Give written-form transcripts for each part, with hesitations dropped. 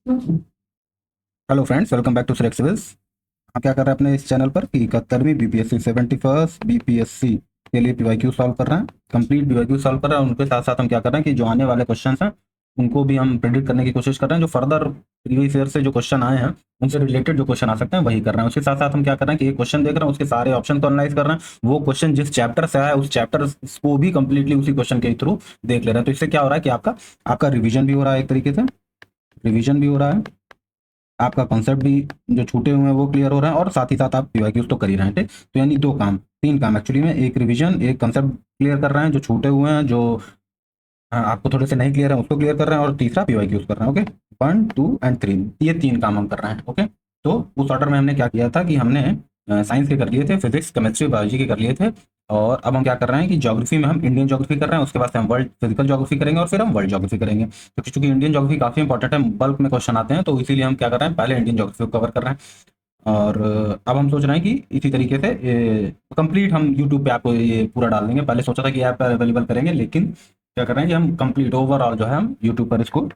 Hello friends, welcome back to select civils. हम क्या कर रहे हैं अपने इस चैनल पर कि 71वीं बीपीएससी 71st बीपीएससी के लिए पीवाईक्यू सॉल्व कर रहे हैं। कंप्लीट पीवाईक्यू सॉल्व कर रहे हैं। उनके साथ साथ हम क्या कर रहे हैं कि जो आने वाले क्वेश्चंस हैं उनको भी हम प्रेडिक्ट करने की कोशिश कर रहे हैं। जो फर्दर प्रीवियस ईयर से जो क्वेश्चन आए हैं उनसे रिलेटेड जो क्वेश्चन आ सकते हैं वही कर रहे हैं। उसके साथ साथ हम क्या कर रहे हैं कि एक क्वेश्चन देख रहे हैं, उसके सारे ऑप्शन को एनालाइज कर रहे हैं। वो क्वेश्चन जिस चैप्टर से आया है उस चैप्टर को भी कंप्लीटली उसी क्वेश्चन के थ्रू देख ले रहे हैं। तो इससे क्या हो रहा है कि आपका आपका रिविजन भी हो रहा है, एक तरीके से रिविजन भी हो रहा है, आपका कॉन्सेप्ट भी जो छूटे हुए हैं वो क्लियर हो रहा है, और साथ ही साथ आप पीवाईक्यूज तो कर ही रहे हैं। ठीक, तो यानी दो काम, तीन काम एक्चुअली में, एक रिवीजन, एक कंसेप्ट क्लियर कर रहे हैं जो छूटे हुए हैं, जो आपको थोड़े से नहीं क्लियर है उसको क्लियर कर रहे हैं, और तीसरा पीवाईक्यूज कर रहे हैं। ओके, 1 2 एंड 3, ये तीन काम हम कर रहे हैं। ओके, तो उस ऑर्डर में हमने क्या किया था कि हमने साइंस के कर लिए थे, फिजिक्स केमिस्ट्री बायोलॉजी के कर लिए थे, और अब हम क्या कर रहे हैं कि ज्योग्राफी में हम इंडियन ज्योग्राफी कर रहे हैं, उसके बाद से हम वर्ल्ड फिजिकल ज्योग्राफी करेंगे, और फिर हम वर्ल्ड ज्योग्राफी करेंगे। तो चूंकि इंडियन ज्योग्राफी काफी इंपॉर्टेंट है, बल्क में क्वेश्चन आते हैं, तो इसीलिए हम क्या कर रहे हैं, पहले इंडियन ज्योग्राफी को कवर कर रहे हैं। और अब हम सोच रहे हैं कि इसी तरीके से कंप्लीट हम यूट्यूब पे आपको ये पूरा डाल देंगे। पहले सोचा था कि ऐप पर अवेलेबल करेंगे, लेकिन क्या कर रहे हैं कि हम कंप्लीट ओवरऑल जो है हम यूट्यूब पर इसको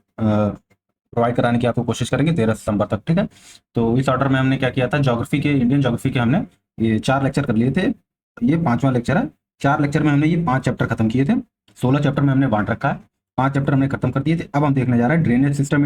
प्रोवाइड कराने की आपको कोशिश करेंगे 13 सितंबर तक। ठीक है, तो इस ऑर्डर में हमने क्या किया था, ज्योग्राफी के, इंडियन ज्योग्राफी के हमने ये 4 लेक्चर कर लिए थे। ये पांचवा लेक्चर है। 4 लेक्चर में हमने ये 5 चैप्टर खत्म किए थे। 16 चैप्टर में हमने बांट रखा है। 5 चैप्टर हमने खत्म कर दिए थे। अब हम देखने जा रहे हैं ड्रेनेज सिस्टम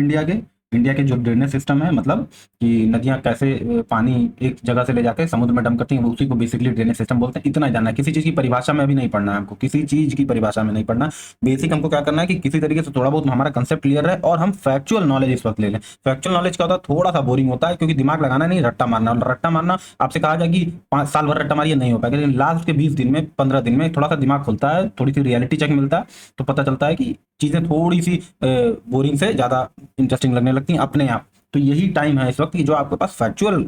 इंडिया के जो ड्रेनेज सिस्टम है, मतलब कि नदियां कैसे पानी एक जगह से ले जाकर समुद्र में डंप करती हैं, उसी को बेसिकली ड्रेनेज सिस्टम बोलते हैं। इतना ही जानना है, किसी चीज़ की परिभाषा में अभी नहीं पढ़ना है हमको, किसी चीज़ की परिभाषा में नहीं पढ़ना। बेसिक हमको क्या करना है कि किसी तरीके से थोड़ा बहुत हमारा कंसेप्ट क्लियर है, और हम फैक्चुअल नॉलेज इस वक्त ले लें। फैक्चुअल नॉलेज क्या होता है, थोड़ा सा बोरिंग होता है, क्योंकि दिमाग लगाना नहीं, रट्टा मारना। और रट्टा मारना आपसे कहा जाए कि 5 साल भर रट्टा मारिए, नहीं हो पाएगा, लेकिन लास्ट के 20 दिन में, 15 दिन में थोड़ा सा दिमाग खुलता है, थोड़ी सी रियलिटी चेक मिलता है, तो पता चलता है कि चीज़ें थोड़ी सी बोरिंग से ज़्यादा इंटरेस्टिंग लगने लगती हैं अपने आप। तो यही टाइम है इस वक्त कि जो आपके पास फैक्चुअल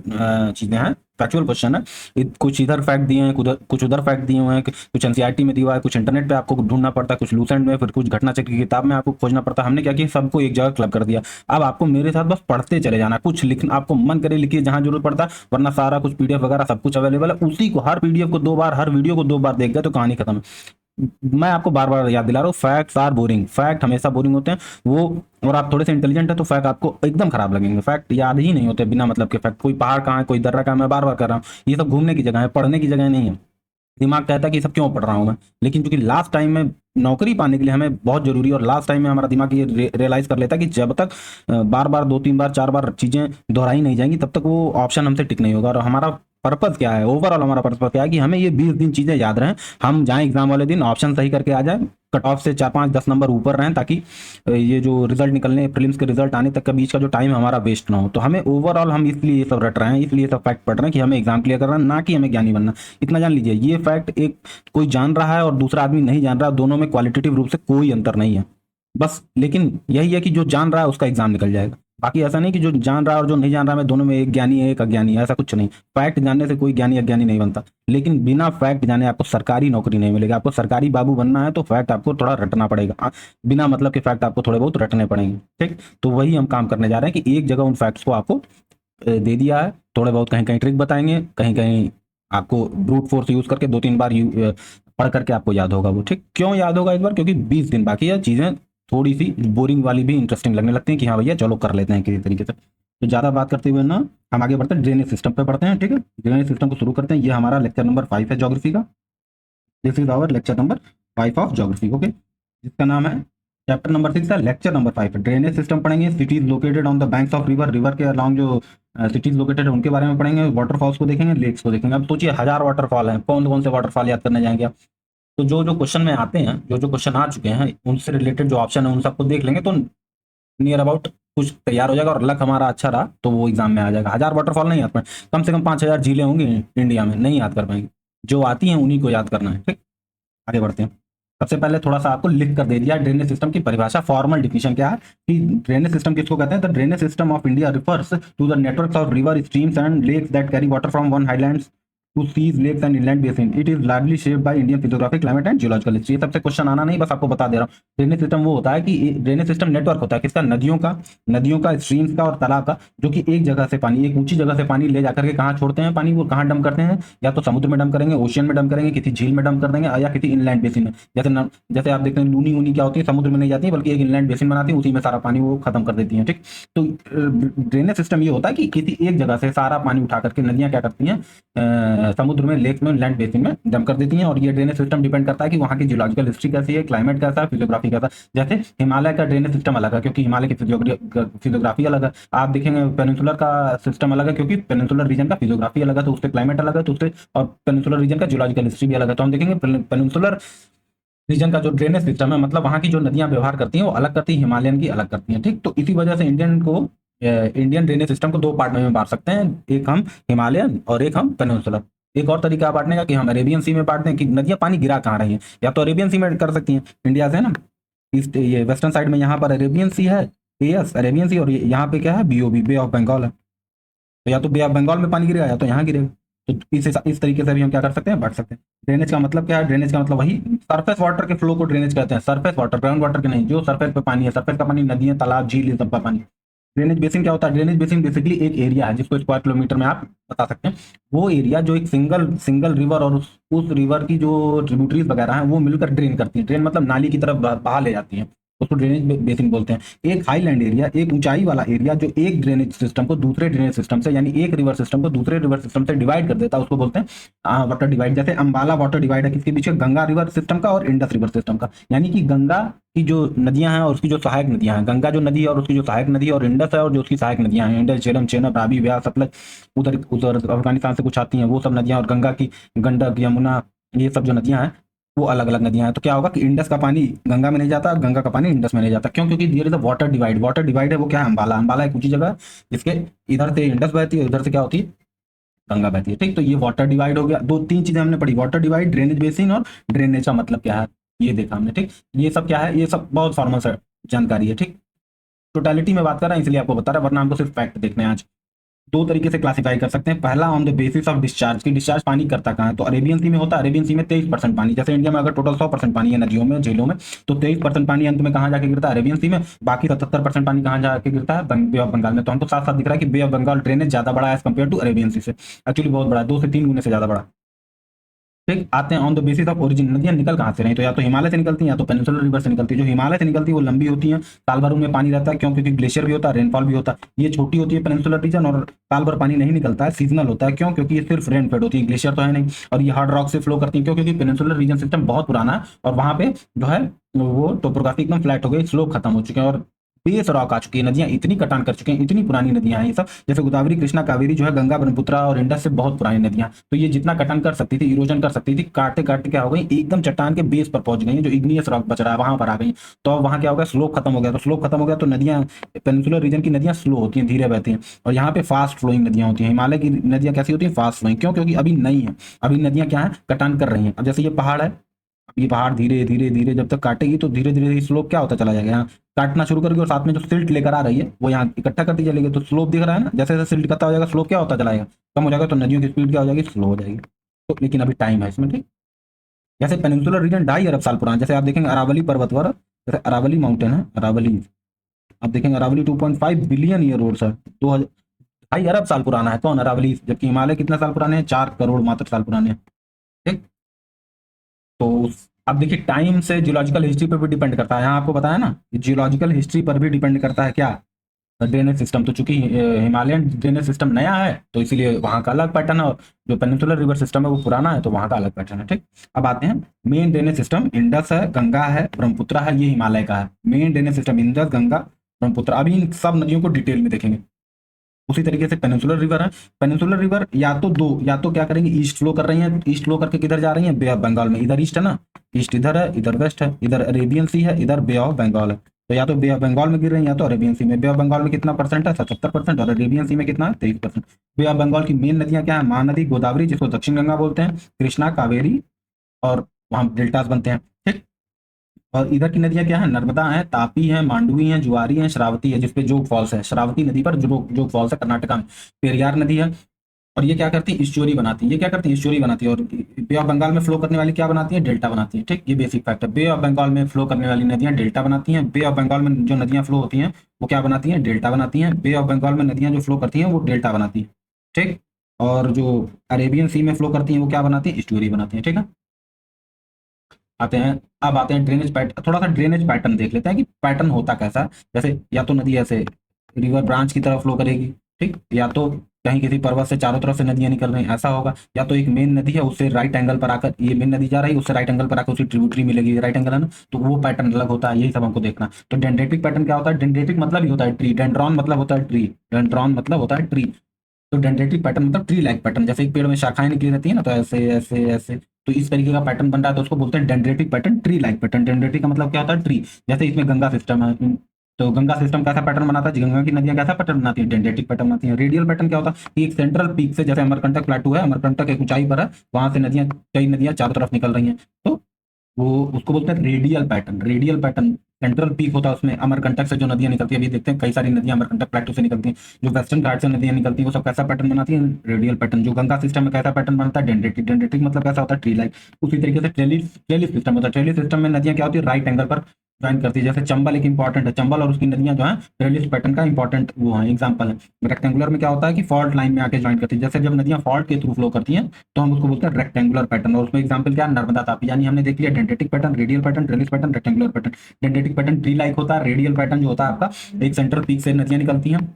चीज़ें हैं, फैक्चुअल क्वेश्चन है, कुछ इधर फैक्ट दिए हैं, कुछ उधर फैक्ट दिए हुए हैं, कुछ एनसीईआरटी में दिया हुआ है, कुछ इंटरनेट पे आपको ढूंढना पड़ता है, कुछ लूसेंट में, फिर कुछ घटना चक्र की किताब में आपको खोजना पड़ता है। हमने क्या किया, सबको एक जगह क्लब कर दिया। अब आपको मेरे साथ बस पढ़ते चले जाना, कुछ लिखना आपको मन करे लिखिए जहां जरूरत पड़ता है, वरना सारा कुछ पीडीएफ वगैरह सब कुछ अवेलेबल है। उसी को, हर पीडीएफ को 2 बार, हर वीडियो को 2 बार देख गए तो कहानी खत्म है। मैं आपको बार बार याद दिला रहा हूँ, फैक्ट्स आर बोरिंग, फैक्ट हमेशा बोरिंग होते हैं वो। और आप थोड़े से इंटेलिजेंट है तो फैक्ट आपको एकदम खराब लगेंगे। फैक्ट याद ही नहीं होते बिना मतलब के फैक्ट। कोई पहाड़ कहाँ है, कोई दर्रा कहाँ है, मैं बार बार कर रहा हूँ, ये सब घूमने की जगह है, पढ़ने की जगह नहीं है। दिमाग कहता है कि ये सब क्यों पढ़ रहा हूँ मैं, लेकिन चूंकि लास्ट टाइम में नौकरी पाने के लिए हमें बहुत जरूरी है, और लास्ट टाइम में हमारा दिमाग ये रियलाइज कर लेता है कि जब तक बार बार 2 3 बार 4 बार चीजें दोहराई नहीं जाएंगी तब तक वो ऑप्शन हमसे टिक नहीं होगा। और हमारा पर्पज क्या है, ओवरऑल हमारा पर्पज क्या है कि हमें ये 20 दिन चीजें याद रहें, हम जाएं एग्जाम वाले दिन ऑप्शन सही करके आ जाए, कट ऑफ से 4 5 10 नंबर ऊपर रहें, ताकि ये जो रिजल्ट निकलने, प्रीलिम्स के रिजल्ट आने तक का बीच का जो टाइम हमारा वेस्ट ना हो। तो हमें ओवरऑल, हम इसलिए ये सब रट रहे हैं, इसलिए सब फैक्ट पढ़ रहे हैं कि हमें एग्जाम क्लियर करना, ना कि हमें ज्ञानी बनना। इतना जान लीजिए, ये फैक्ट एक कोई जान रहा है और दूसरा आदमी नहीं जान रहा, दोनों में क्वालिटेटिव रूप से कोई अंतर नहीं है बस। लेकिन यही है कि जो जान रहा है उसका एग्जाम निकल जाएगा। बाकी ऐसा नहीं कि जो जान रहा है और जो नहीं जान रहा है, दोनों में एक ज्ञानी है एक अज्ञानी है, ऐसा कुछ नहीं। फैक्ट जानने से कोई ज्ञानी अज्ञानी नहीं बनता, लेकिन बिना फैक्ट जाने आपको सरकारी नौकरी नहीं मिलेगी। आपको सरकारी बाबू बनना है तो फैक्ट आपको थोड़ा रटना पड़ेगा। बिना मतलब के फैक्ट आपको थोड़े बहुत रटने पड़ेंगे। ठीक, तो वही हम काम करने जा रहे हैं कि एक जगह उन फैक्ट्स को आपको दे दिया है, थोड़े बहुत कहीं कहीं ट्रिक बताएंगे, कहीं कहीं आपको ब्रूट फोर्स यूज करके 2 3 बार पढ़ करके आपको याद होगा वो। ठीक, क्यों याद होगा इस बार, क्योंकि 20 दिन बाकी है, चीजें थोड़ी सी बोरिंग वाली भी इंटरेस्टिंग लगने लगती हैं कि हाँ भैया चलो कर लेते हैं किसी तरीके से। तो ज़्यादा बात करते हुए ना, हम आगे बढ़ते हैं, ड्रेनेज सिस्टम पे पढ़ते हैं। ठीक है, ड्रेनेज सिस्टम को शुरू करते हैं। ये हमारा लेक्चर नंबर 5 है ज्योग्राफी का। This is our lecture number 5 of geography. Okay, जिसका नाम है, चैप्टर नंबर 6 है, लेक्चर नंबर 5 है, ड्रेनेज सिस्टम पढ़ेंगे। Cities located on the banks of river, river के अलॉन्ग जो सिटीज लोकेटेड है उनके बारे में पढ़ेंगे। वाटरफॉल्स को देखेंगे, लेक्स को देखेंगे। अब सोचिए, 1000 वाटरफॉल हैं, कौन कौन से वाटरफॉल याद करने जाएंगे आप। तो जो जो क्वेश्चन में आते हैं, जो जो क्वेश्चन आ चुके हैं, उनसे रिलेटेड जो ऑप्शन है उन सबको देख लेंगे, तो नियर अबाउट कुछ तैयार हो जाएगा। और लक हमारा अच्छा रहा तो वो एग्जाम में आ जाएगा। 1000 वाटरफॉल नहीं याद पाए, कम से कम 5000 झीलें होंगी इंडिया में, नहीं याद कर पाएंगे। जो आती हैं उन्हीं को याद करना है। ठीक, आगे बढ़ते हैं। सबसे पहले थोड़ा सा आपको लिख कर दे दिया ड्रेनेज सिस्टम की परिभाषा, फॉर्मल डिफिनेशन क्या है कि ड्रेनेज सिस्टम किसको कहते हैं। The drainage system of India refers to the network of river, streams and lakes that carry water from one highlands to seas lakes and inland basin, it is largely shaped by Indian physiography, climate and geological history. ये सबसे question आना नहीं, बस आपको बता दे रहा हूँ। Drainage system वो होता है कि ड्रेनेज सिस्टम नेटवर्क होता है किसका, नदियों का, स्ट्रीम्स का और तालाब का, जो कि एक जगह से पानी, एक ऊंची जगह से पानी ले जाकर के कहाँ छोड़ते हैं पानी, वो कहाँ डंप करते हैं, या तो समुद्र में डंप करेंगे, ओशियन में डंप करेंगे, किसी झील में डंप कर देंगे, या किसी इनलैंड बेसिन में। जैसे आप देखते हैं लूनी ऊनी क्या होती है, समुद्र में नहीं जाती है बल्कि एक इनलैंड बेसिन बनाती है, उसी में सारा पानी वो खत्म कर देती है। ठीक, तो ड्रेनेज सिस्टम ये होता है कि किसी एक जगह से सारा पानी उठा करके नदियां क्या करती हैं, समुद्र में, लेक में, लैंड बेसिन में डंप कर देती हैं। और ये ड्रेनेज सिस्टम डिपेंड करता है कि वहाँ की जियोलॉजिकल हिस्ट्री कैसी है, क्लाइमेट कैसा है, फिजियोग्राफी कैसा है। जैसे हिमालय का ड्रेनेज सिस्टम अलग है क्योंकि हिमालय की फिजियोग्राफी अलग है। आप देखेंगे पेनिनसुलर का सिस्टम अलग है क्योंकि पेनिनसुलर रीजन का फिजियोग्राफी अलग है, तो उससे क्लाइमेट अलग है, तो उससे और पेनिनसुलर रीजन का जियोलॉजिकल हिस्ट्री भी अलग है। तो हम देखेंगे पेनिनसुलर रीजन का जो ड्रेनेज सिस्टम है, मतलब वहाँ की जो नदियां व्यवहार करती हैं वो अलग करती है, हिमालयन की अलग करती हैं। ठीक, तो इसी वजह से इंडियन ड्रेनेज सिस्टम को दो पार्ट में बांट सकते हैं, एक हम हिमालयन और एक हम पेनिनसुलर। एक और तरीका बांटने का कि हम अरेबियन सी में बांट दें कि नदियां पानी गिरा कहाँ रही हैं, या तो अरेबियन सी में कर सकती हैं, इंडिया से है ना, ईस्ट ये वेस्टर्न साइड में यहाँ पर अरेबियन सी है, यस अरेबियन सी, और यहाँ पे क्या है, बीओबी, बे ऑफ बंगाल है। तो या तो बे ऑफ बंगाल में पानी गिरेगा या तो यहाँ गिरेगा। तो इस तरीके से भी हम क्या कर सकते हैं, बढ़ सकते हैं। ड्रेनेज का मतलब क्या है, ड्रेनेज का मतलब वही सरफेस वाटर के फ्लो को ड्रेनेज कहते हैं, सरफेस वाटर, ग्राउंड वाटर के नहीं, जो सरफेस पे पानी है, सरफेस का पानी, नदियां, तालाब, झील, इन सब का पानी। ड्रेनेज बेसिन क्या होता है, ड्रेनेज बेसिन बेसिकली एक एरिया है जिसको स्क्वायर किलोमीटर में आप बता सकते हैं। वो एरिया जो एक सिंगल सिंगल रिवर और उस रिवर की जो ट्रिब्यूटरीज वगैरह हैं वो मिलकर ड्रेन करती है, ड्रेन मतलब नाली की तरफ बहा ले जाती है, उसको ड्रेनेज बेसिन बोलते हैं। एक हाईलैंड एरिया, एक ऊंचाई वाला एरिया जो एक ड्रेनेज सिस्टम को दूसरे ड्रेनेज सिस्टम से, यानी एक रिवर सिस्टम को दूसरे रिवर सिस्टम से डिवाइड कर देता है, उसको बोलते हैं वाटर डिवाइड। जैसे अंबाला वाटर डिवाइड है किसके बीच में, गंगा रिवर सिस्टम का और इंडस रिवर सिस्टम का। यानी कि गंगा की जो नदियां हैं और उसकी जो सहायक नदियां हैं, गंगा जो नदी है और उसकी जो सहायक नदी है, और इंडस है और जो उसकी सहायक नदियां हैं, इंडस, झेलम, चेनाब, रावी, व्यास, सतलज, उधर उधर अफगानिस्तान से कुछ आती हैं वो सब नदियां, और गंगा की, गंडक, यमुना, ये सब जो नदियां हैं वो अलग अलग नदियां हैं। तो क्या होगा कि इंडस का पानी गंगा में नहीं जाता, गंगा का पानी इंडस में नहीं जाता। क्यों? क्योंकि there is a water divide. Water divide है वो क्या है, अंबाला। अंबाला एक ऊंची जगह है जिसके इधर से इंडस बहती है, उधर से क्या होती है, गंगा बहती है। ठीक, तो ये वाटर डिवाइड हो गया। दो तीन चीजें हमने पढ़ी, वाटर डिवाइड, ड्रेनेज बेसिन और ड्रेनेज का मतलब क्या है ये देखा हमने। ठीक, ये सब क्या है, ये सब बहुत फॉर्मल जानकारी है। ठीक, टोटलिटी में बात कर रहा है इसलिए आपको बता रहा है, वरना हमको सिर्फ फैक्ट देखने हैं आज। दो तरीके से क्लासिफाई कर सकते हैं। पहला on the basis of discharge, की डिस्चार्ज पानी करता कहाँ है, तो अरेबियन सी में होता है। अरेबियन सी में 23% पानी, जैसे इंडिया में अगर टोटल 100% पानी है नदियों में, झीलों में, तो 23% पानी अंत में कहाँ जाके गिरता है, अरेबियन सी में। बाकी 77% पानी कहाँ जाके गिरता है, बे ऑफ बंगाल में। तो हमको साथ साथ दिख रहा है कि बे ऑफ बंगाल ड्रेनेज ज्यादा बड़ा है एज कम्पेयर टू अरेबियन सी से। एक्चुअली बहुत बड़ा है, 2 से 3 गुने से ज्यादा बड़ा। ठीक, आते हैं on the basis of origin, नदियां निकल कहाँ से रही, तो या तो हिमालय से निकलती हैं या तो पेनिनसुलर रिवर से निकलती है। जो हिमालय से निकलती है वो लंबी होती है, साल भर उनमें पानी रहता है। क्यों? क्योंकि ग्लेशियर भी होता है, रेनफॉल भी होता है। ये छोटी होती है पेनिनसुलर रीजन, और साल भर पानी नहीं निकलता है, सीजनल होता है। क्यों? क्योंकि ये सिर्फ रेन फेड होती है, ग्लेशियर तो है नहीं। और ये हार्ड रॉक से फ्लो करती है। क्यों? क्योंकि पेनिनसुलर रीजन सिस्टम बहुत पुराना है और वहां पे जो है वो टोपोग्राफी एकदम फ्लैट हो गई, स्लोप खत्म हो चुके हैं और बेस रॉक आ चुकी है। नदियां इतनी कटान कर चुके हैं, इतनी पुरानी नदियां हैं ये सब। जैसे गोदावरी, कृष्णा, कावेरी जो है, गंगा, ब्रह्मपुत्र और इंडस से बहुत पुरानी नदियां। तो ये जितना कटान कर सकती थी, इरोजन कर सकती थी, काटते काटते क्या हो गई, एकदम चट्टान के बेस पर पहुंच गई, जो इग्नियस रॉक बच रहा है वहां पर आ गई। तो अब वहां क्या हो गया, स्लोप खत्म हो गया। तो स्लोप खत्म हो गया तो नदियां, पेनिनसुलर रीजन की नदियां स्लो होती हैं, धीरे बहती हैं, और यहाँ पे फास्ट फ्लोइंग नदियां होती हैं। हिमालय की नदियां कैसी होती हैं, फास्ट फ्लोइंग। क्यों? क्योंकि अभी नहीं है, अभी नदियां क्या है, कटान कर रही हैं। अब जैसे ये पहाड़ है, ये पहाड़ धीरे धीरे धीरे जब तक काटेगी तो धीरे धीरे स्लोप क्या होता चला जाएगा, यहाँ काटना शुरू करेगी और साथ में जो सिल्ट लेकर आ रही है वो यहाँ इकट्ठा करती चलेगी। तो स्लोप दिख रहा है ना, जैसे जैसे सिल्ट इकट्ठा हो जाएगा स्लोप क्या होता चला जाएगा, कम हो जाएगा। तो नदियों की स्पीड क्या हो जाएगी, स्लो हो जाएगी। तो लेकिन अभी टाइम है इसमें। ठीक, जैसे पेनिनसुलर रीजन 2.5 अरब साल पुराना, जैसे आप देखेंगे अरावली पर्वतवर, जैसे अरावली माउंटेन है, अरावली, आप देखेंगे अरावली 2.5 बिलियन ईयर ओल्ड है, 2.5 अरब साल पुराना है कौन, अरावली। जबकि हिमालय कितना साल पुराने हैं, 4 करोड़ मात्र साल पुराने हैं। ठीक, तो अब देखिए टाइम से जियोलॉजिकल हिस्ट्री पर भी डिपेंड करता है। यहाँ आपको बताया ना, जियोलॉजिकल हिस्ट्री पर भी डिपेंड करता है क्या, ड्रेनेज सिस्टम। तो चूंकि हिमालयन ड्रेनेज सिस्टम नया है तो इसीलिए वहाँ का अलग पैटर्न है, और जो पेनिनसुलर रिवर सिस्टम है वो पुराना है तो वहाँ का अलग पैटर्न है। ठीक, अब आते हैं मेन ड्रेनेज सिस्टम, इंडस है, गंगा है, ब्रह्मपुत्र है, ये हिमालय का है। Main drainage system Indus, Ganga, Brahmaputra. अभी इन सब नदियों को डिटेल में देखेंगे। उसी तरीके से पेनिनसुलर रिवर है। पेनिनसुलर रिवर या तो क्या करेंगे, ईस्ट फ्लो कर रही है, ईस्ट फ्लो करके किधर जा रही है, बे ऑफ बंगाल में। इधर ईस्ट है ना, ईस्ट इधर है, इधर वेस्ट है, इधर अरेबियन सी है, इधर बे ऑफ बंगाल है। तो या तो बे ऑफ बंगाल में गिर रही है या तो अरेबियन सी में। बे ऑफ बंगाल में कितना परसेंट है, 77%, और अरेबियन सी में कितना है, 23%। बे ऑफ बंगाल की मेन नदियां क्या है, महानदी, गोदावरी जिसको दक्षिण गंगा बोलते हैं, कृष्णा, कावेरी, और वहां डेल्टास बनते हैं। ठीक, और इधर की नदियां क्या है, नर्मदा है, तापी है, मांडवी है, जुआरी है, श्रावती है, जिसपे जोग फॉल्स है। श्रावती नदी पर जोग फॉल्स है कर्नाटका में। पेरियार नदी है, और ये क्या करती है, स्टोरी बनाती है। ये क्या करती है, स्टोरी बनाती है। और बे ऑफ बंगाल में फ्लो करने वाली क्या बनाती है, डेल्टा बनाती है। ठीक, ये बेसिक फैक्ट है। बे ऑफ बंगाल में फ्लो करने वाली नदियां डेल्टा बनाती हैं। बे ऑफ बंगाल में जो नदियां फ्लो होती हैं वो क्या बनाती हैं, डेल्टा बनाती हैं। बे ऑफ बंगाल में नदियां जो फ्लो करती हैं वो डेल्टा बनाती हैं। ठीक, और जो अरेबियन सी में फ्लो करती हैं वो क्या बनाती है, स्टोरी बनाती है। ठीक है, आते हैं, अब आते हैं ड्रेनेज पैटर्न। थोड़ा सा ड्रेनेज पैटर्न देख लेते हैं कि पैटर्न होता कैसा है। जैसे या तो नदी ऐसे रिवर ब्रांच की तरफ फ्लो करेगी, ठीक, या तो कहीं किसी पर्वत से चारों तरफ से नदियां निकल रही हैं ऐसा होगा, या तो एक मेन नदी है उससे राइट एंगल पर आकर, ये मेन नदी जा रही है उससे राइट एंगल पर आकर उसी ट्रिब्यूटरी मिलेगी, राइट एंगल है ना, तो वो पैटर्न अलग होता है। यही सब हमको देखना। तो डेंड्रेटिक पैटर्न क्या होता है, डेंड्रेटिक मतलब ही होता है ट्री, डेंड्रॉन मतलब होता है ट्री, डेंड्रॉन मतलब होता है ट्री। तो डेंड्रेटिक पैटर्न मतलब ट्री लाइक पैटर्न, जैसे एक पेड़ में शाखाएं निकली रहती है ना, तो ऐसे ऐसे ऐसे, तो इस तरीके का पैटर्न बन रहा है तो उसको बोलते हैं dendritic pattern, tree like pattern. Dendritic का मतलब क्या होता है, ट्री। जैसे इसमें गंगा सिस्टम है, तो गंगा सिस्टम कैसा पैटर्न बनाता है, गंगा की नदियां कैसा पैटर्न बनाती है, डेंड्रेटिक पैटर्न बनाती है। रेडियल पैटर्न क्या होता है कि एक सेंट्रल पीक से, जैसे अमरकंटक प्लेटू है, अमरकंटक एक ऊंचाई पर है, वहां से नदियां, कई नदियां चारों तरफ निकल रही हैं, तो वो उसको बोलते हैं radial pattern. Radial pattern, central peak होता है उसमें, अमरकंटक से जो नदियां निकलती है, अभी देखते हैं कई सारी नदियां अमरकंटक प्लेटू से निकलती हैं, जो वेस्टर्न घाट से नदियां निकलती हैं वो सब कैसा पैटर्न बनाती हैं, रेडियल पैटर्न। जो गंगा सिस्टम में कैसा पैटर्न बनता है, डेंड्रेटिक। डेंड्रेटिक मतलब कैसा होता है, ट्री लाइक। उसी तरीके से ट्रेलिस, ट्रेलिस सिस्टम होता है। ट्रेलिस सिस्टम में नदियां क्या होती है, राइट एंगल पर ज्वाइन करती है। जैसे चंबल एक इंपॉर्टेंट है, चंबल और उसकी नदियां जो है ट्रेलिस पैटर्न का इंपॉर्टेंट वो है, एग्जाम्पल है। रेक्टेंगुलर में क्या होता है कि फॉल्ट लाइन में आके ज्वाइन करती है। जैसे जब नदियां फॉल्ट के थ्रू फ्लो करती हैं तो हम उसको बोलते हैं रेक्टेंगुलर पैटर्न। और उसमें एग्जाम्पल क्या है, नर्मदा तापी। यानी हमने देख लिया dendritic pattern, radial pattern, trellis pattern, rectangular pattern. Dendritic pattern tree like होता है। रेडियल पैटर्न जो होता है आपका, एक सेंट्रल पीक से नदियां निकलती हैं,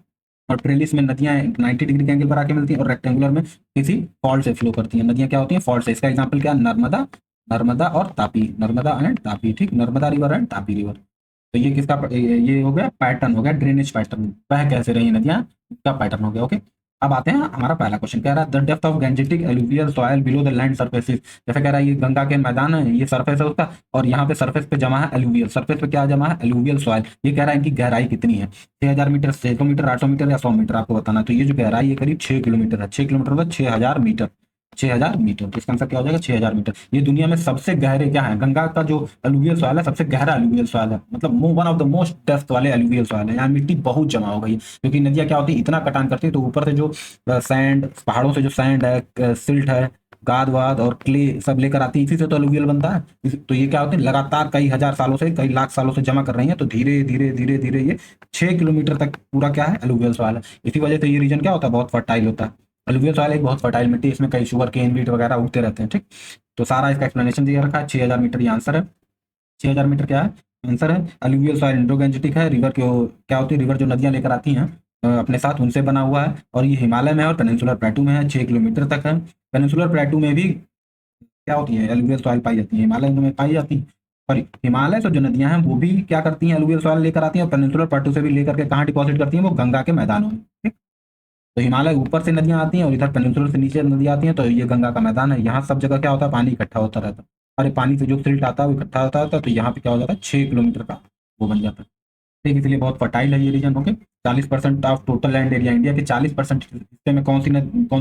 और ट्रेलिस में नदियां 90 डिग्री के एंगल पर आके मिलती हैं, और रेक्टेंगुलर में किसी फॉल्ट से फ्लो करती हैं। नदियां क्या होती हैं, फॉल्ट से। इसका एग्जाम्पल क्या है, नर्मदा, नर्मदा और तापी, नर्मदा एंड तापी। ठीक, Narmada river and Tapi river. तो ये किसका ये हो गया, पैटर्न हो गया, ड्रेनेज पैटर्न, बह कैसे रही नदियां, का पैटर्न हो गया। ओके, अब आते हैं, हमारा पहला क्वेश्चन कह रहा है the depth of Gangetic alluvial soil below the land surfaces. जैसे कह रहा है ये गंगा के मैदान है, ये सरफेस है उसका, और यहाँ पे सरफेस पे जमा है एलुवियल, सरफेस पे क्या जमा है, एलुवियल सॉइल। ये कह रहा है इनकी गहराई कितनी है, 6000 मीटर, 600 मीटर, 800 मीटर या 100 मीटर, आपको बताना है। तो ये जो गहराई है करीब 6 किलोमीटर है। 6 किलोमीटर मतलब 6000 मीटर, 6000 मीटर। तो इसका आंसर क्या हो जाएगा, 6000 मीटर। ये दुनिया में सबसे गहरे क्या है, गंगा का जो अलुवियल सॉइल है सबसे गहरा अलुवियल सॉइल है, मतलब one of the most depth वाले अलुवियल सॉइल है। यहाँ मिट्टी बहुत जमा हो गई है, क्योंकि नदियां क्या होती है, इतना कटान करती है, तो ऊपर से जो सैंड, पहाड़ों से जो सैंड है, सिल्ट है, गाद वाद और क्ले सब लेकर आती है, इसी से तो अलुवियल बनता है। तो ये क्या होते हैं, लगातार कई हजार सालों से, कई लाख सालों से जमा कर रही है, तो धीरे धीरे धीरे धीरे ये 6 किलोमीटर तक पूरा क्या है, अलुवियल सॉइल है। इसी वजह से ये रीजन क्या होता है, बहुत फर्टाइल होता है। अलुवियल सॉइल एक बहुत फर्टाइल मिट्टी है, इसमें कई शुगर केन बीट वगैरह उगते रहते हैं। ठीक, तो सारा इसका एक्सप्लेनेशन दिया रखा है। 6000 मीटर ये आंसर है। 6000 मीटर क्या है, आंसर है। अलुवियल सॉइल इंड्रोगेंजेटिक है। रिवर क्या होती है, रिवर जो नदियां लेकर आती हैं अपने साथ, उनसे बना हुआ है, और ये हिमालय में है और पेनिनसुलर प्लेटू में है, 6 किलोमीटर तक है। पेनिनसुलर प्लेटू में भी क्या होती है, एलुवियल सॉइल पाई जाती है, हिमालय में पाई जाती है। सॉरी, हिमालय से जो नदियां हैं वो भी क्या करती हैं, एलुवियल सॉइल लेकर आती हैं, और पेनिनसुलर प्लेटू से भी लेकर के कहाँ डिपॉजिट करती हैं, वो गंगा के मैदानों में। ठीक, तो हिमालय ऊपर से नदियां आती हैं और इधर पेनिनसुलर से नीचे नदियां आती हैं, तो ये गंगा का मैदान है। यहाँ सब जगह क्या होता है, पानी इकट्ठा होता रहता है, और पानी से जो सिल्ट आता है वो इकट्ठा होता है, तो यहाँ पे क्या हो जाता है, 6 किलोमीटर का वो बन जाता है। ठीक, इसलिए बहुत फर्टाइल है ये region. Okay, 40% of total land area, India के 40% हिस्से में कौन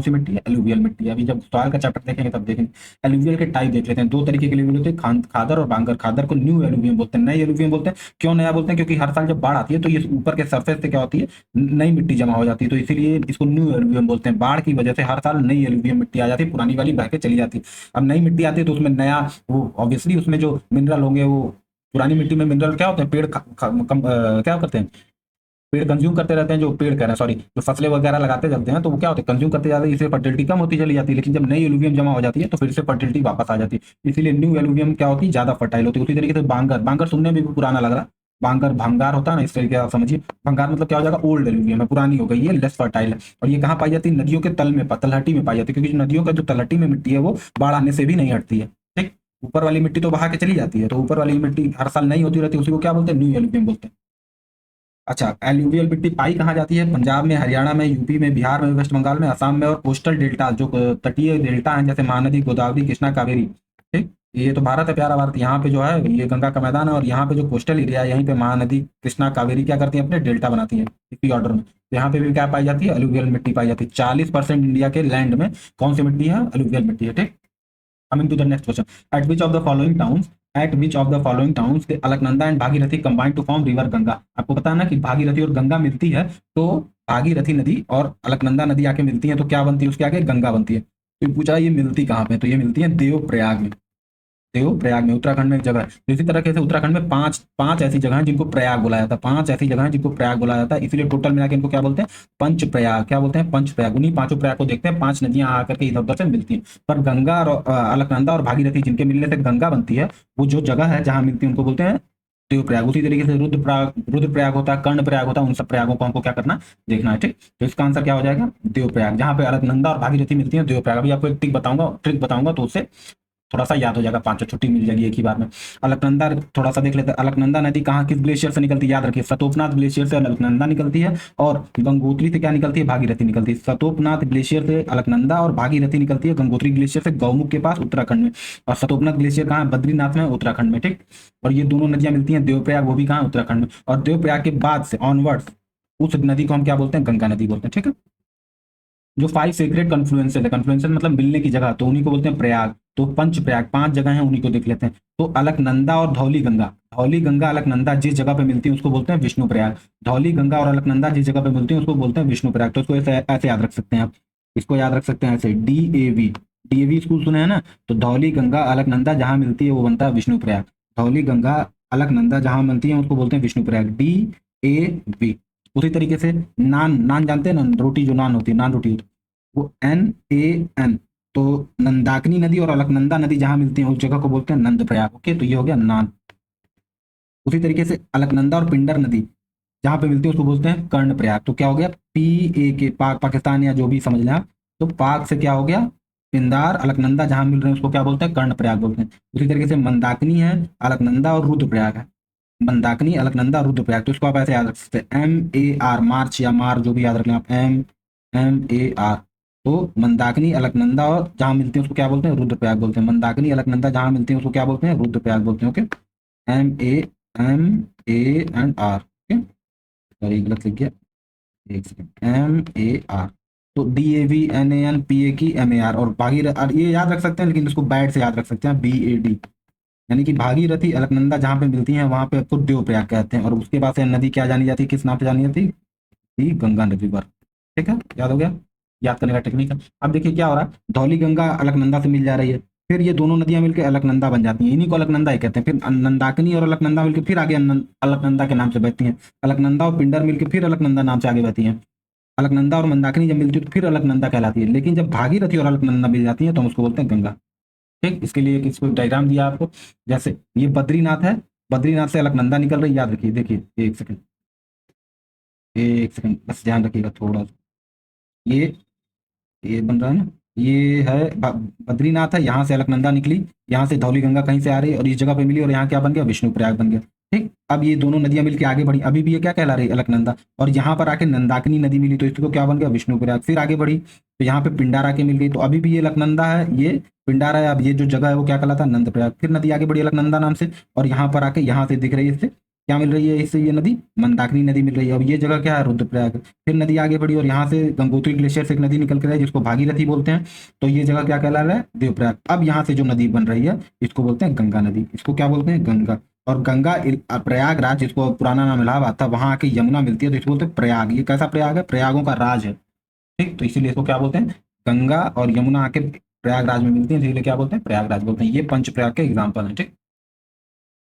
सी मिट्टी है, एलुवियल मिट्टी है। अभी जब सॉइल का चैप्टर देखेंगे तब देखेंगे। एलुवियल के टाइप देख लेते हैं, दो तरीके के एलुवियल होते हैं, खादर और बांगर। खादर को न्यू एलुवियम बोलते हैं, नए एलुवियम बोलते हैं। क्यों नया बोलते हैं, क्योंकि हर साल जब बाढ़ आती है तो ये ऊपर के सरफेस से क्या होती है, नई मिट्टी जमा हो जाती है, तो इसीलिए इसको न्यू एलुवियम बोलते हैं। बाढ़ की वजह से हर साल नई एलुवियम मिट्टी आ जाती है, पुरानी वाली बह के चली जाती है। अब नई मिट्टी आती है तो उसमें नया वो ऑब्वियसली उसमें जो मिनरल होंगे वो, पुरानी मिट्टी में मिनरल क्या होते हैं, पेड़ क्या करते हैं, पेड़ कंज्यूम करते रहते हैं, जो पेड़ कह रहे हैं सॉरी, जो फसलें वगैरह लगाते जाते हैं तो वो क्या होते हैं, कंज्यूम करते जाते हैं, इससे फर्टिलिटी कम होती चली जाती है। लेकिन जब नई एलुवियम जमा हो जाती है तो फिर से फर्टिलिटी वापस आ जाती है, इसीलिए न्यू एलुवियम क्या होती है, ज्यादा फर्टाइल होती है। उसी तरीके से बांगर, बांगर सुनने में भी पुराना लग रहा है, बांगर भंगार होता है ना, इस तरीके आप समझिए। भंगार मतलब क्या हो जाएगा, ओल्ड एलुवियम है, पुरानी हो गई है, लेस फर्टाइल है। और ये कहाँ पाई जाती है, नदियों के तल में, तलहटी में पाई जाती है, क्योंकि नदियों का जो तलहटी में मिट्टी है वो बाढ़ आने से भी नहीं हटती है। ठीक, ऊपर वाली मिट्टी तो बहा के चली जाती है, तो ऊपर वाली मिट्टी हर साल नहीं होती रहती, उसी को क्या बोलते हैं, न्यू एलुवियम बोलते हैं। अच्छा, एलुवियल मिट्टी पाई कहाँ जाती है, पंजाब में, हरियाणा में, यूपी में, बिहार में, वेस्ट बंगाल में, असम में, और कोस्टल डेल्टा जो तटीय डेल्टा है, जैसे महानदी, गोदावरी, कृष्णा, कावेरी। ठीक, ये तो भारत है, प्यारा भारत। यहाँ पे जो है ये गंगा का मैदान है, और यहाँ पे जो कोस्टल एरिया है, यहीं पे महानदी, कृष्णा, कावेरी क्या करती है, अपने डेल्टा बनाती है इसी ऑर्डर में। यहाँ पे भी क्या पाई जाती है, एलुवियल मिट्टी पाई जाती है। 40% इंडिया के लैंड में कौन सी मिट्टी है, एलुवियल मिट्टी है। ठीक, coming to the next question, at which of the following towns at which of the following towns the Alaknanda and Bhagirathi combine to form river Ganga. आपको पता है ना कि भागीरथी और गंगा मिलती है, तो भागीरथी नदी और अलकनंदा नदी आके मिलती है तो क्या बनती है, उसके आगे गंगा बनती है। तो पूछा ये मिलती कहाँ पे, तो ये मिलती है देवप्रयाग में। देवप्रयाग में उत्तराखंड में एक जगह है। तो इसी तरह से उत्तराखंड में पांच पांच ऐसी जगह हैं जिनको प्रयाग बुलाया जाता है, पांच ऐसी जगह हैं जिनको प्रयाग बुलाया जाता है, इसलिए टोटल मिला के इनको क्या बोलते हैं, पंच प्रयाग। क्या बोलते हैं, पंच प्रयाग। उन्हीं पांचों प्रयाग को देखते हैं, पांच नदियां आकर के इधर उधर से मिलती हैं। पर गंगा और अलकनंदा और भागीरथी जिनके मिलने से गंगा बनती है, वो जो जगह है जहां मिलती है उनको बोलते हैं देवप्रयाग। उसी तरीके से रुद्रप्रयाग होता है, कर्ण प्रयाग होता है, उन सब प्रयागों को हमको क्या करना, देखना है। ठीक, तो इसका आंसर क्या हो जाएगा, देवप्रयाग। जहां पे अलकनंदा और भागीरथी मिलती है देवप्रयाग। अभी आपको एक ट्रिक बताऊंगा तो उससे थोड़ा सा याद हो जाएगा, पांचों छुट्टी मिल जाएगी एक ही बार में। अलकनंदा थोड़ा सा देख लेते हैं। अलकनंदा नदी कहाँ किस ग्लेशियर से निकलती है, याद रखिए, सतोपनाथ ग्लेशियर से अलकनंदा निकलती है, और गंगोत्री से क्या निकलती है, भागीरथी निकलती है। सतोपनाथ ग्लेशियर से अलकनंदा और भागीरथी निकलती है गंगोत्री ग्लेशियर से गौमुख के पास उत्तराखंड में। और सतोपनाथ ग्लेशियर कहाँ है, बद्रीनाथ में, उत्तराखंड में। ठीक, और ये दोनों नदियां मिलती हैं देवप्रयाग, वो भी कहाँ, उत्तराखंड में। और देवप्रयाग के बाद से ऑनवर्ड्स उस नदी को हम क्या बोलते हैं, गंगा नदी बोलते हैं। ठीक है, जो फाइव सेक्रेट कन्फ्लुएंसेस है, कन्फ्लुएंसेस मतलब मिलने की जगह, तो उन्हीं को बोलते हैं प्रयाग। तो पंच प्रयाग, पांच जगह हैं, उन्हीं को देख लेते हैं। तो अलकनंदा और धौली गंगा, धौली गंगा अलकनंदा जिस जगह पे मिलती है उसको बोलते हैं विष्णु प्रयाग। धौली गंगा और अलकनंदा जिस जगह पे मिलती है उसको बोलते हैं विष्णु प्रयाग। तो इसको ऐसे ऐसे याद रख सकते हैं आप, इसको याद रख सकते हैं ऐसे, DAV। DAV स्कूल सुने हैं ना, तो धौली गंगा अलकनंदा जहां मिलती है वो बनता है विष्णु प्रयाग। धौली गंगा अलकनंदा जहां मिलती है उसको बोलते हैं विष्णु प्रयाग, DAV। उसी तरीके से नान, नान जानते हैं ना, रोटी जो नान होती है, नान रोटी होती है, वो NAN। तो नंदाकिनी नदी और अलकनंदा नदी जहां मिलती है उस जगह को बोलते हैं नंद प्रयाग। ओके, तो ये हो गया नान। उसी तरीके से अलकनंदा और पिंडर नदी जहां पे मिलती है उसको बोलते हैं कर्ण प्रयाग। तो क्या हो गया, PAK, पाक, पाकिस्तान या जो भी समझ लें आप। तो पाक से क्या हो गया, पिंदार। अलकनंदा जहां मिल रहे हैं उसको क्या बोलते हैं, कर्ण प्रयाग बोलते हैं। उसी तरीके से मंदाकिनी है, अलकनंदा और रुद्रप्रयाग है। मंदाकिनी, अलकनंदा, रुद्रप्रयाग। तो इसको आप ऐसे याद रख सकते हैं, MAR, मार्च या मार, जो भी याद रख लें आप, MAR। तो मंदाकिनी, अलकनंदा और जहां मिलते हैं उसको क्या बोलते हैं, रुद्रप्रयाग बोलते हैं। मंदाकिनी, अलकनंदा जहां मिलते हैं उसको क्या बोलते हैं, रुद्रप्रयाग बोलते हैं। Okay, MAR। ओके, सॉरी गलत लिख गया, एक सेकंड, MAR। तो DAV, NAN, PAK, MAR। और भागीरथ ये याद रख सकते हैं, लेकिन इसको बैड से याद रख सकते हैं, BAD। यानी कि भागीरथी अलकनंदा जहां पे मिलती हैं वहां पे आपको देवप्रयाग कहते हैं, और उसके बाद से नदी क्या जानी जाती है, किस नाम से जानी जाती है, गंगा नदी पर। ठीक है, याद हो गया, याद करने का टेक्निक है। अब देखिए क्या हो रहा है, धौली गंगा अलकनंदा से मिल जा रही है, फिर ये दोनों नदियां मिलकर अलकनंदा बन जाती हैं, इन्हीं को अलकनंदा ही कहते हैं। फिर नंदाकिनी और अलकनंदा मिलकर फिर आगे अलकनंदा के नाम से बहती हैं। अलकनंदा और पिंडर मिलकर फिर अलकनंदा नाम से आगे बहती हैं। अलकनंदा और मंदाकिनी जब मिलती है तो फिर अलकनंदा कहलाती है। लेकिन जब भागीरथी और अलकनंदा मिल जाती है तो हम उसको बोलते हैं गंगा। ठीक, इसके लिए एक इसको डायग्राम दिया आपको। जैसे ये बद्रीनाथ है, बद्रीनाथ से अलकनंदा निकल रही है, याद रखिए। देखिए एक सेकंड, एक सेकंड बस ध्यान रखिएगा थोड़ा सा। ये ये बन रहा है ना, ये है बद्रीनाथ है, यहाँ से अलकनंदा निकली, यहाँ से धौली गंगा कहीं से आ रही है और इस जगह पे मिली, और यहाँ क्या बन गया, विष्णु प्रयाग बन गया। ठीक, अब ये दोनों नदियां मिलकर आगे बढ़ी, अभी भी ये क्या कहला रही है, अलकनंदा। और यहाँ पर आके नंदाकिनी नदी मिली तो इसको क्या बन गया, विष्णु प्रयाग। फिर आगे बढ़ी तो यहाँ पे पिंडारा के मिल गई, तो अभी भी ये अलकनंदा है, ये पिंडारा है। अब ये जो जगह है वो क्या कहलाता है, नंद प्रयाग। फिर नदी आगे बढ़ी अलकनंदा नाम से, और यहाँ पर आके यहाँ से दिख रही है, इससे क्या मिल रही है, इससे ये नदी मंदाकिनी नदी मिल रही है। अब ये जगह क्या है, रुद्रप्रयाग। फिर नदी आगे बढ़ी और यहाँ से गंगोत्री ग्लेशियर से एक नदी निकल कर आई जिसको भागीरथी बोलते हैं, तो ये जगह क्या कहला रहा है, देवप्रयाग। अब यहाँ से जो नदी बन रही है इसको बोलते हैं गंगा नदी, इसको क्या बोलते हैं, गंगा। और गंगा प्रयागराज, जिसको पुराना नाम इलाहाबाद था, वहां आके यमुना मिलती है तो इसको बोलते हैं प्रयाग। ये कैसा प्रयाग है, प्रयागों का राज है। ठीक, तो इसीलिए इसको क्या बोलते हैं, गंगा और यमुना आके प्रयागराज में मिलती है, इसीलिए क्या बोलते हैं, प्रयागराज बोलते हैं। ये पंच प्रयाग के एग्जाम्पल है। ठीक,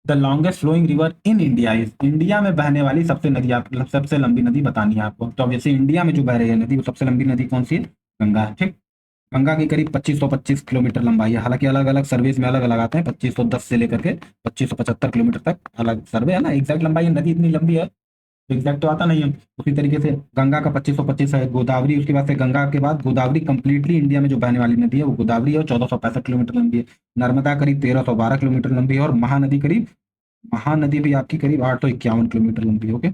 the longest flowing river in India is, India में बहने वाली सबसे नदी, आप सबसे लंबी नदी बतानी है आपको। तो अब जैसे इंडिया में जो बह रही है नदी, वो सबसे लंबी नदी कौन सी है, गंगा है। ठीक, गंगा की करीब 2525 किलोमीटर लंबाई है। हालांकि अलग अलग सर्विस में अलग अलग आते हैं, 2510 से लेकर के 2575 किलोमीटर तक अलग सर्वे है ना। एग्जैक्ट लंबाई नदी इतनी लंबी है, एग्जैक्ट तो आता नहीं है। उसी तरीके से गंगा का 2525 है। गोदावरी, उसके बाद से गंगा के बाद गोदावरी कंप्लीटली इंडिया में जो बहने वाली नदी है वो गोदावरी है, और 1465 किलोमीटर लंबी है। नर्मदा करीब 1312 किलोमीटर लंबी है, और महानदी करीब, महानदी भी आपकी करीब 851 किलोमीटर लंबी है। ओके,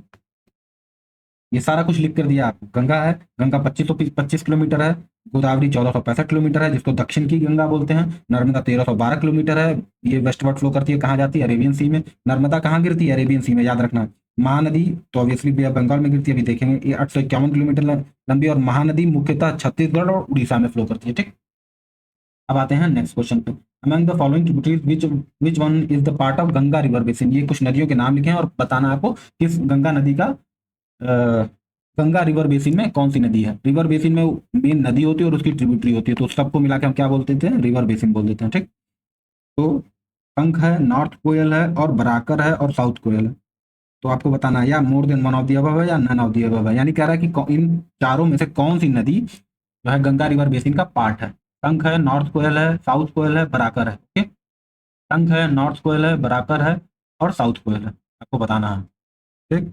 ये सारा कुछ लिख कर दिया आपको। गंगा है, गंगा 2525 किलोमीटर है। गोदावरी 1465 किलोमीटर है, जिसको दक्षिण की गंगा बोलते हैं। नर्मदा 1312 किलोमीटर है, ये वेस्टवर्ड फ्लो करती है, कहाँ जाती है, अरेबियन सी में। नर्मदा कहाँ गिरती है, अरेबियन सी में, याद रखना। महानदी तो ऑब्वियसली बंगाल में गिरती है, अभी देखेंगे। ये 851 किलोमीटर लंबी, और महानदी मुख्यतः छत्तीसगढ़ और उड़ीसा में फ्लो करती है। ठीक, अब आते हैं नेक्स्ट क्वेश्चन पे। Among the following tributaries which one is the part of Ganga river basin. ये कुछ नदियों के नाम लिखे हैं और बताना है आपको किस गंगा नदी का गंगा रिवर बेसिन में कौन सी नदी है। रिवर बेसिन में मेन नदी होती है और उसकी ट्रिब्यूटरी होती है, तो सबको मिला के हम क्या बोलते थे, रिवर बेसिन बोल देते हैं। ठीक, तो पंख है, नॉर्थ कोयल है और बराकर है और साउथ कोयल है। तो आपको बताना है या मोर than one of the above है या नन ऑफ दी अबव है, यानी कह रहा है कि इन चारों में से कौन सी नदी जो है गंगा रिवर बेसिन का पार्ट है। पंख है, नॉर्थ कोयल है, साउथ कोयल है, बराकर है। ओके, पंख है, नॉर्थ कोयल है, बराकर है और साउथ कोयल है, आपको बताना है। ठीक,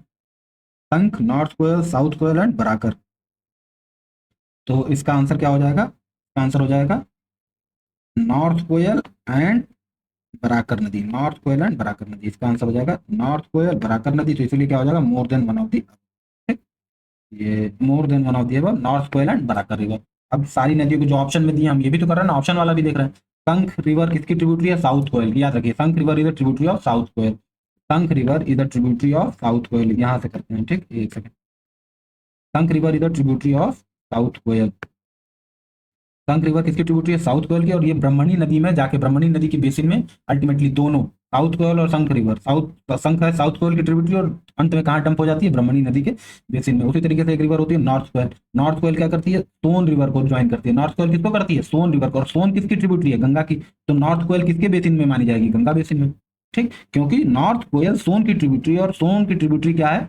पंख, north Koel, south Koel and Barakar. तो इसका आंसर क्या हो जाएगा, इसका आंसर हो जाएगा नॉर्थ कोयल एंड बराकर नदी। नॉर्थ कोयल एंड बराकर नदी, इसका आंसर हो जाएगा नॉर्थ कोयल बराकर नदी। तो इसीलिए क्या हो जाएगा, more than one of the. ठीक, ये more than one of the above, north Koel and Barakar river. अब सारी नदियों को जो ऑप्शन में दिए हम ये भी तो कर रहे हैं ना, ऑप्शन वाला भी देख रहे हैं। संख रिवर किसकी ट्रिब्यूटरी है, साउथ कोयल की, याद रखिए Sankh river is the tributary of south Koyal. Sankh river is the tributary of south Koyal, यहाँ से करते हैं। ठीक, एक second, Sankh river is the tributary of south Koyal. Sankh river किसकी ट्रिब्यूटरी है, साउथ कोयल की, और ये ब्रह्मणी नदी में जाके ब्रह्मणी नदी के बेसिन में अल्टीमेटली दोनों साउथ कोयल और संख रिवर, साउथ संख है साउथ कोयल की ट्रिब्यूटरी और अंत में कहाँ डंप हो जाती है, ब्रह्मणी नदी के बेसिन में। उसी तरीके से एक रिवर होती है नॉर्थ कोयल। नॉर्थ कोयल क्या करती है, सोन रिवर को ज्वाइन करती है। नॉर्थ कोयल किसको करती है, सोन रिवर को, और सोन किसकी ट्रिब्यूटरी है, गंगा की। तो नॉर्थ कोयल किसके बेसिन में मानी जाएगी, गंगा बेसिन में। ठीक, क्योंकि नॉर्थ कोयल सोन की ट्रिब्यूटरी, और सोन की ट्रिब्यूटरी क्या है,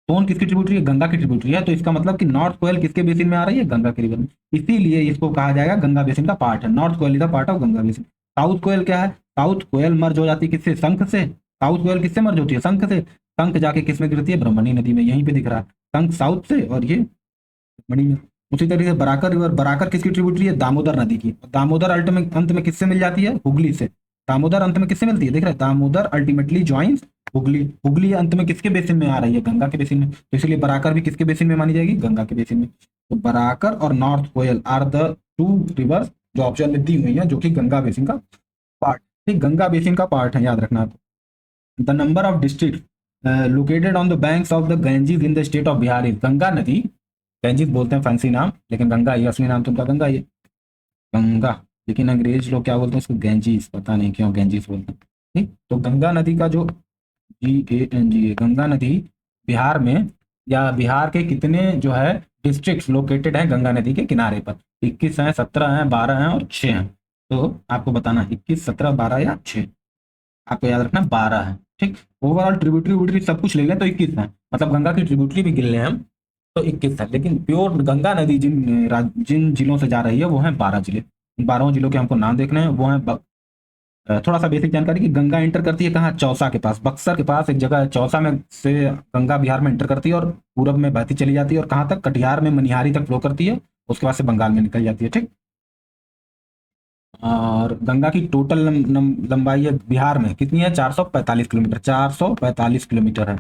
सोन किसकी ट्रिब्यूटरी है, गंगा की ट्रिब्यूटरी है। तो इसका मतलब कि नॉर्थ कोयल किसके बेसिन में आ रही है, गंगा के रिवर में। इसीलिए इसको कहा जाएगा गंगा बेसिन का पार्ट है। North Koyal is the part of Ganga basin. South Koyal क्या है, साउथ कोयल मर्ज हो जाती है किससे, शंख से। साउथ कोयल किससे मर्ज होती है, शंख से। शंख जाके किस में गिरती है, ब्रह्मणी नदी में, यहीं पे दिख रहा है शंख साउथ से और ये ब्रह्मणी में। उसी तरीके से बराकर रिवर, बराकर किसकी ट्रिब्यूटरी है, दामोदर नदी की। दामोदर अंत में किससे मिल जाती है, हुगली से। दामोदर अंत में किससे मिलती है, देख रहे हैं, दामोदर अल्टीमेटली ज्वाइंस हुगली। हुगली अंत में किसके बेसिन में आ रही है, गंगा के बेसिन में। तो इसलिए बराकर भी किसके बेसिन में मानी जाएगी, गंगा के बेसिन में। तो बराकर और north Koel are the two rivers जो ऑप्शन में दी हुई है, जो कि गंगा बेसिन का पार्ट, ठीक, गंगा बेसिन का पार्ट है, याद रखना आपको। The number of district located on the banks of the Ganges in the state of Bihar is. Ganga नदी, गंजीज बोलते हैं फैंसी नाम, लेकिन गंगा ही असली नाम तो उनका गंगा ही है, गंगा। लेकिन अंग्रेज लोग क्या बोलते हैं इसको, गैंजीज, पता नहीं क्यों गैंजीज बोलते हैं। ठीक, तो गंगा नदी का जो GANGA, गंगा नदी बिहार में, या बिहार के कितने जो है डिस्ट्रिक्ट लोकेटेड हैं गंगा नदी के किनारे पर। 21 हैं, 17 हैं, 12 हैं और 6 हैं। तो आपको बताना 21, 17, 12 या 6, आपको याद रखना 12 है। ठीक, ओवरऑल ट्रिब्यूटरी वुट्री सब कुछ ले लें तो 21 है, मतलब गंगा की ट्रिब्यूटरी भी गिन लें हम तो 21 है। लेकिन प्योर गंगा नदी जिन जिलों से जा रही है वो है 12 जिले। 12 जिलों के हमको नाम देखने हैं, वो है थोड़ा सा बेसिक जानकारी कि गंगा इंटर करती है कहाँ, चौसा के पास, बक्सर के पास एक जगह है चौसा में से गंगा बिहार में इंटर करती है और पूरब में बहती चली जाती है और कहाँ तक, कटिहार में मनिहारी तक फ्लो करती है, उसके बाद से बंगाल में निकल जाती है। ठीक, और गंगा की टोटल लंबाई है बिहार में कितनी है, 445 किलोमीटर। 445 किलोमीटर है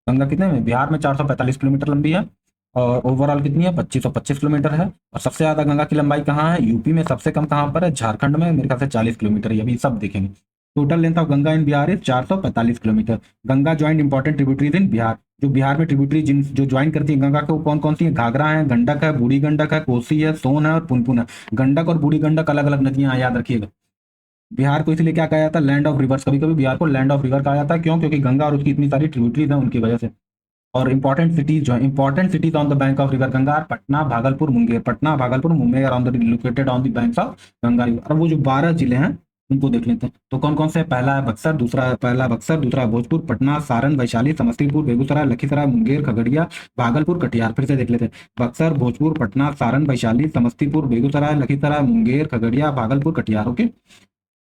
गंगा, कितने में, बिहार में 445 किलोमीटर लंबी है। और ओवरऑल कितनी है, 2525 किलोमीटर है। और सबसे ज्यादा गंगा की लंबाई कहाँ है, यूपी में। सबसे कम कहाँ पर है, झारखंड में, मेरे ख्याल से 40 किलोमीटर। ये अभी सब देखेंगे। Total length of Ganga in Bihar is 445 kilometre. Ganga joint important tributaries in Bihar. जो बिहार में ट्रिब्यूटरी जिन जो ज्वाइन करती है गंगा को, कौन कौन सी है, घाघरा है, गंडक है, बूढ़ी गंडक है, कोसी है, सोन है और पुनपुन है। गंडक और बूढ़ी गंडक अलग अलग नदियां, याद रखिएगा। बिहार को इसलिए क्या कहा जाता है, लैंड ऑफ रिवर्स। कभी कभी बिहार को लैंड ऑफ रिवर कहा जाता है, क्यों, क्योंकि गंगा और उसकी इतनी सारी ट्रिब्यूटरीज हैं उनकी वजह से। और इंपॉर्टेंट सिटीज जो है, important CTs on the bank of river Ganga, Patna, Bhagalpur, Munger. Patna, Bhagalpur, Munger on the located on the banks of Ganga river. और वो जो 12 जिले हैं उनको देख लेते हैं। तो कौन कौन से, पहला है बक्सर, पहला बक्सर, दूसरा भोजपुर, पटना, सारण, वैशाली, समस्तीपुर, बेगूसराय, लखीसराय, मुंगेर, खगड़िया, भागलपुर, कटिहार। फिर से देख लेते हैं, बक्सर, भोजपुर, पटना, सारण, वैशाली, समस्तीपुर, बेगूसराय, लखीसराय, मुंगेर, खगड़िया, भागलपुर, कटिहार। ओके,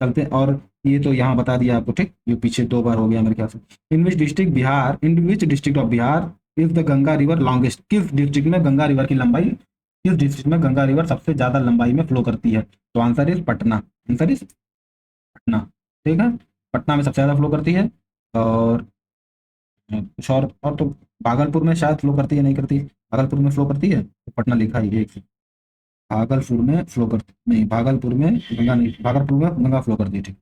चलते हैं। और ये तो यहाँ बता दिया आपको। ठीक, ये पीछे 2 बार हो गया मेरे ख्याल से। In which district of Bihar is the Ganga river longest. किस डिस्ट्रिक्ट में गंगा रिवर की लंबाई, किस डिस्ट्रिक्ट में गंगा रिवर सबसे ज्यादा लंबाई में फ्लो करती है। तो answer is Patna, answer is Patna. ठीक है, पटना में सबसे ज्यादा फ्लो करती है। और कुछ और तो भागलपुर में शायद फ्लो करती है, नहीं करती, भागलपुर में फ्लो करती है, तो पटना लिखा ही है एक से। भागलपुर में फ्लो करती नहीं, भागलपुर में गंगा नहीं, भागलपुर में गंगा फ्लो करती है। ठीक,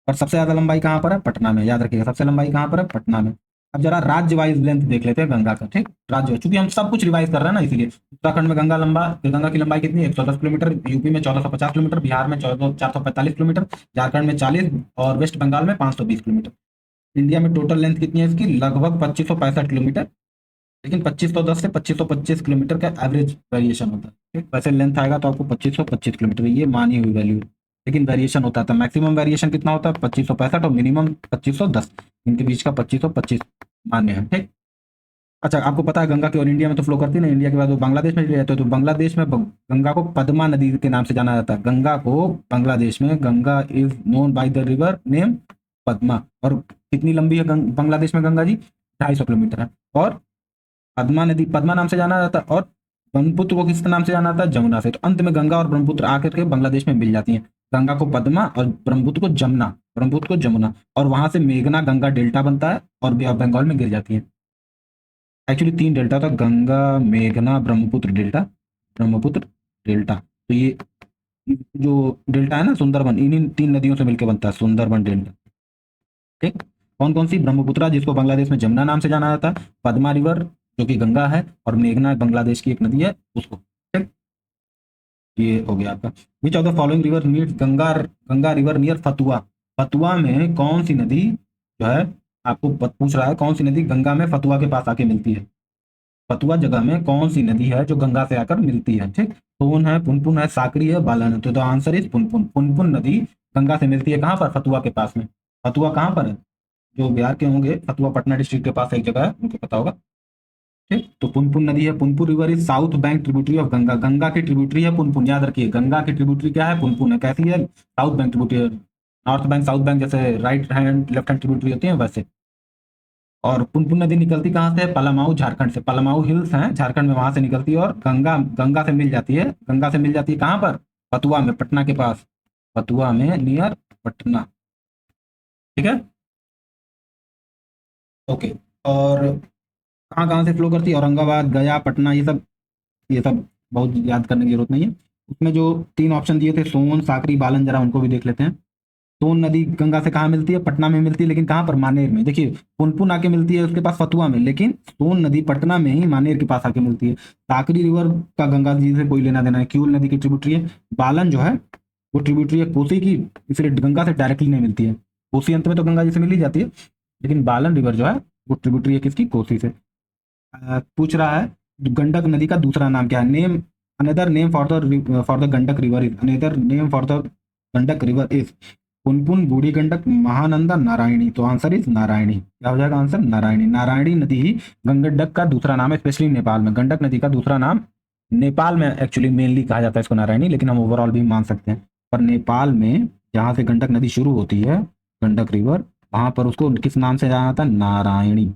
और सबसे ज्यादा लंबाई कहाँ पर है, पटना में, याद रखिएगा सबसे लंबाई कहाँ पर है, पटना में। अब जरा राज्य वाइज लेंथ देख लेते हैं गंगा का, ठीक। राज्य, चूंकि हम सब कुछ रिवाइज कर रहे हैं ना, इसीलिए उत्तराखंड में गंगा की लंबाई कितनी है, 110 किलोमीटर। यूपी में 1450 किलोमीटर, बिहार में 445 किलोमीटर, झारखंड में 40 और वेस्ट बंगाल में 520 किलोमीटर। इंडिया में टोटल लेंथ कितनी है इसकी, लगभग 2565 किलोमीटर। लेकिन 2510 से 2525 किलोमीटर का एवरेज वेरिएशन होता है, ठीक। वैसे लेंथ आएगा तो आपको 2525 किलोमीटर, ये मानी हुई वैल्यू। लेकिन वेरिएशन होता है, मैक्सिमम वेरिएशन कितना होता है 2565 और मिनिमम 2510, इनके बीच का 2525 मान्य है, ठीक। अच्छा, आपको पता है गंगा की और इंडिया में तो फ्लो करती है ना, इंडिया के बाद वो बांग्लादेश में चले जाते हैं, तो बांग्लादेश में गंगा को पद्मा नदी के नाम से जाना जाता है। गंगा को बांग्लादेश में Ganga is known by the river name Padma. और कितनी लंबी है बांग्लादेश में गंगा जी, 250 किलोमीटर है। और पद्मा नदी पद्मा नाम से जाना जाता है, और ब्रह्मपुत्र को किस नाम से जाना जाता है, जमुना से। तो अंत में गंगा और ब्रह्मपुत्र आकर के बांग्लादेश में मिल जाती हैं। गंगा को पद्मा और ब्रह्मपुत्र को जमुना, ब्रह्मपुत्र को जमुना, और वहां से मेघना गंगा डेल्टा बनता है और बे ऑफ बंगाल में गिर जाती है। एक्चुअली 3 डेल्टा था, गंगा, मेघना, ब्रह्मपुत्र डेल्टा, ब्रह्मपुत्र डेल्टा। तो ये जो डेल्टा है ना सुंदरबन, इन्हीं 3 नदियों से मिलकर बनता है सुंदरबन डेल्टा, ठीक। कौन कौन सी, ब्रह्मपुत्रा जिसको बांग्लादेश में जमुना नाम से जाना जाता है, पद्मा रिवर जो कि गंगा है, और मेघना बांग्लादेश की एक नदी है उसको, ठीक। ये हो गया आपका। विच of the following river meets Ganga Ganga river near Fatuha. Fatuha में कौन सी नदी जो है, आपको पूछ रहा है कौन सी नदी गंगा में फतुआ के पास आके मिलती है। फतुआ जगह में कौन सी नदी है जो गंगा से आकर मिलती है, ठीक। सोन है, पुनपुन है, साकरी है, बालन है। तो the answer is Punpun. Punpun नदी गंगा से मिलती है कहाँ पर, फतुआ के पास में। फतुआ कहाँ पर है, जो बिहार के होंगे, फतुआ पटना डिस्ट्रिक्ट के पास एक जगह है, उनको पता होगा, ठीक। तो पुनपुन नदी है, Punpun river is south bank tributary of Ganga. Ganga की ट्रिब्यूटरी है पुनपुन, याद रखिए गंगा की ट्रिब्यूटरी क्या है, पुनपुन है। कैसी है, साउथ बैंक ट्रिब्यूटरी है। नॉर्थ बैंक साउथ बैंक जैसे right hand left hand tributary होती है वैसे। और पुनपुन नदी निकलती कहाँ से है, पलामाऊ झारखंड से। पलामाऊ हिल्स हैं झारखंड में, वहां से निकलती है। और गंगा गंगा से मिल जाती है, गंगा से मिल जाती है कहाँ पर, फतुआ में, पटना के पास, फतुआ में नियर पटना, ठीक है, ओके। और कहाँ कहाँ से फ्लो करती है, औरंगाबाद, गया, पटना, ये सब बहुत याद करने की जरूरत नहीं है। उसमें जो 3 ऑप्शन दिए थे, सोन, साकरी, बालन, जरा उनको भी देख लेते हैं। सोन नदी गंगा से कहाँ मिलती है, पटना में मिलती है, लेकिन कहाँ पर, मानेर में। देखिए पुनपुन आके मिलती है उसके पास फतुआ में, लेकिन सोन नदी पटना में ही मानेर के पास आके मिलती है। साकरी रिवर का गंगा जी से कोई लेना देना है, क्यूल नदी की ट्रिब्यूटरी है। बालन जो है वो ट्रिब्यूटरी है कोसी की, इसलिए गंगा से डायरेक्टली नहीं मिलती है। कोसी अंत में तो गंगा जी से मिल ही जाती है, लेकिन बालन रिवर जो है वो ट्रिब्यूटरी है किसकी, कोसी से। पूछ रहा है गंडक नदी का दूसरा नाम क्या है, name another name for the Gandak river is, another name for the Gandak river is Punpun, बूढ़ी गंडक, महानंदा, नारायणी। तो आंसर इज नारायणी। क्या हो जाएगा आंसर, नारायणी। नारायणी नदी ही गंडक का दूसरा नाम है, स्पेशली नेपाल में। गंडक नदी का दूसरा नाम नेपाल में एक्चुअली मेनली कहा जाता है इसको नारायणी, लेकिन हम ओवरऑल भी मान सकते हैं। पर नेपाल में जहाँ से गंडक नदी शुरू होती है, गंडक रिवर, वहां पर उसको किस नाम से जाना जाता है, नारायणी।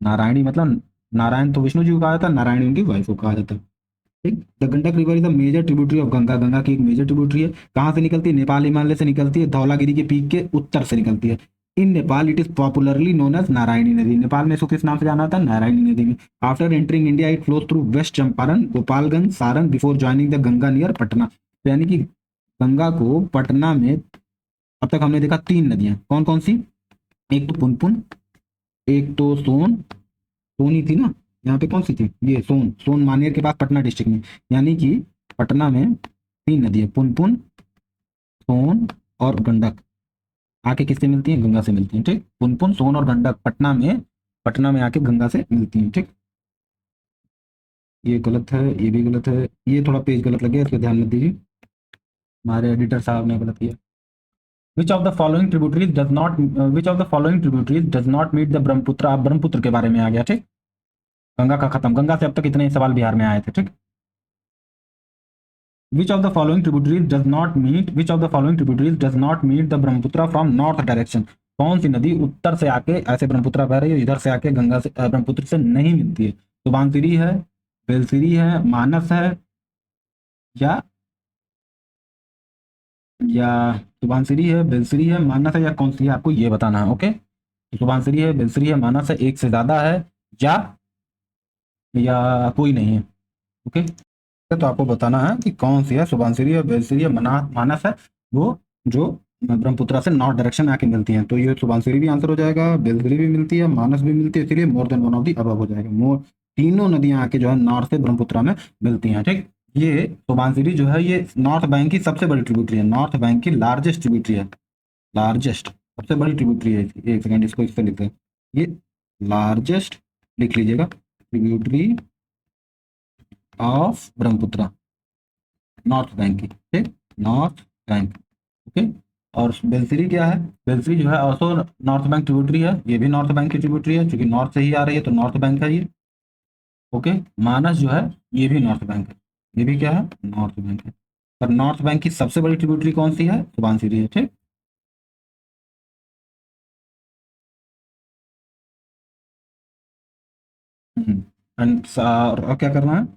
नारायणी मतलब नारायण तो विष्णु जी को कहा जाता है, नारायणी उनकी वाइफ को कहा जाता है, ठीक। The Gandak river is the major tributary of Ganga. Ganga की एक मेजर ट्रिब्यूटरी है। कहाँ से निकलती है, नेपाल हिमालय से निकलती है, धौलागिरी के पीक के उत्तर से निकलती है। In Nepal it is popularly known as Narayani नदी। नेपाल में इसको किस नाम से जाना जाता है, नारायणी नदी में। After entering India it flows through west Champaran, Gopalganj, Saran before joining the Ganga near Patna. तो यानी कि गंगा को पटना में, अब तक हमने देखा 3 नदियां, कौन कौन सी, एक तो पुनपुन, एक तो सोन, सोनी थी ना, यहाँ पे कौन सी थी, ये सोन। सोन मानेर के पास पटना डिस्ट्रिक्ट में। यानी कि पटना में 3 नदी है, पुनपुन, सोन और गंडक। आके किससे मिलती है, गंगा से मिलती है, ठीक। पुनपुन, सोन और गंडक पटना में आके गंगा से मिलती है, ठीक। ये गलत है, ये भी गलत है, ये थोड़ा पेज गलत लग गया, इसको ध्यान मत दीजिए, हमारे एडिटर साहब ने गलत किया। Which of the following tributaries does not which of the following tributaries does not meet the Brahmaputra. आप ब्रह्मपुत्र के बारे में आ गया, ठीक। गंगा का खत्म, गंगा से अब तक इतने ही सवाल बिहार में आए थे, ठीक। Which of the following tributaries does not meet the Brahmaputra from north direction? कौन सी नदी उत्तर से आके ऐसे ब्रह्मपुत्र बह रही है, इधर से आके गंगा से ब्रह्मपुत्र से नहीं मिलती है। सुबनसिरी है, बेलसिरी है, मानस है, या या सुबनसिरी है, बेलसिरी है, मानस है, या कौन सी है, आपको ये बताना है, ओके। तो सुबनसिरी है, बेलसिरी है, मानस है, एक से ज्यादा है, या कोई नहीं है, ओके। तो आपको बताना है कि कौन सी है, सुबनसिरी है, बेलसिरी है, मानस है, वो जो ब्रह्मपुत्रा से नॉर्थ डायरेक्शन में आके मिलती हैं। तो ये सुबनसिरी भी आंसर हो जाएगा, बेलसिरी भी मिलती है, मानस भी मिलती है, इसलिए मोर than one of the above हो जाएगा। मोर तीनों नदियां आके जो है नॉर्थ से ब्रह्मपुत्रा में मिलती हैं। ठीक, ये सुबनसिरी जो है ये नॉर्थ बैंक की सबसे बड़ी ट्रिब्यूटरी है, नॉर्थ बैंक की लार्जेस्ट ट्रिब्यूटरी है, लार्जेस्ट सबसे बड़ी ट्रिब्यूटरी है। एक सेकंड इसको इससे लिखते हैं, ये लार्जेस्ट लिख लीजिएगा, tributary of Brahmaputra, north bank की। ठीक, नॉर्थ बैंक। ओके, और बेलसिरी क्या है? बेलसिरी जो है ऑल्सो नॉर्थ बैंक ट्रिब्यूटरी है, ये भी नॉर्थ बैंक की ट्रिब्यूटरी है, क्योंकि नॉर्थ से ही आ रही है तो नॉर्थ बैंक है ये। ओके, मानस जो है ये भी नॉर्थ बैंक है, ये भी क्या है? नॉर्थ बैंक है। पर नॉर्थ बैंक की सबसे बड़ी ट्रिब्यूटरी कौन सी है? सुबनसिरी है। ठीक, और क्या करना है?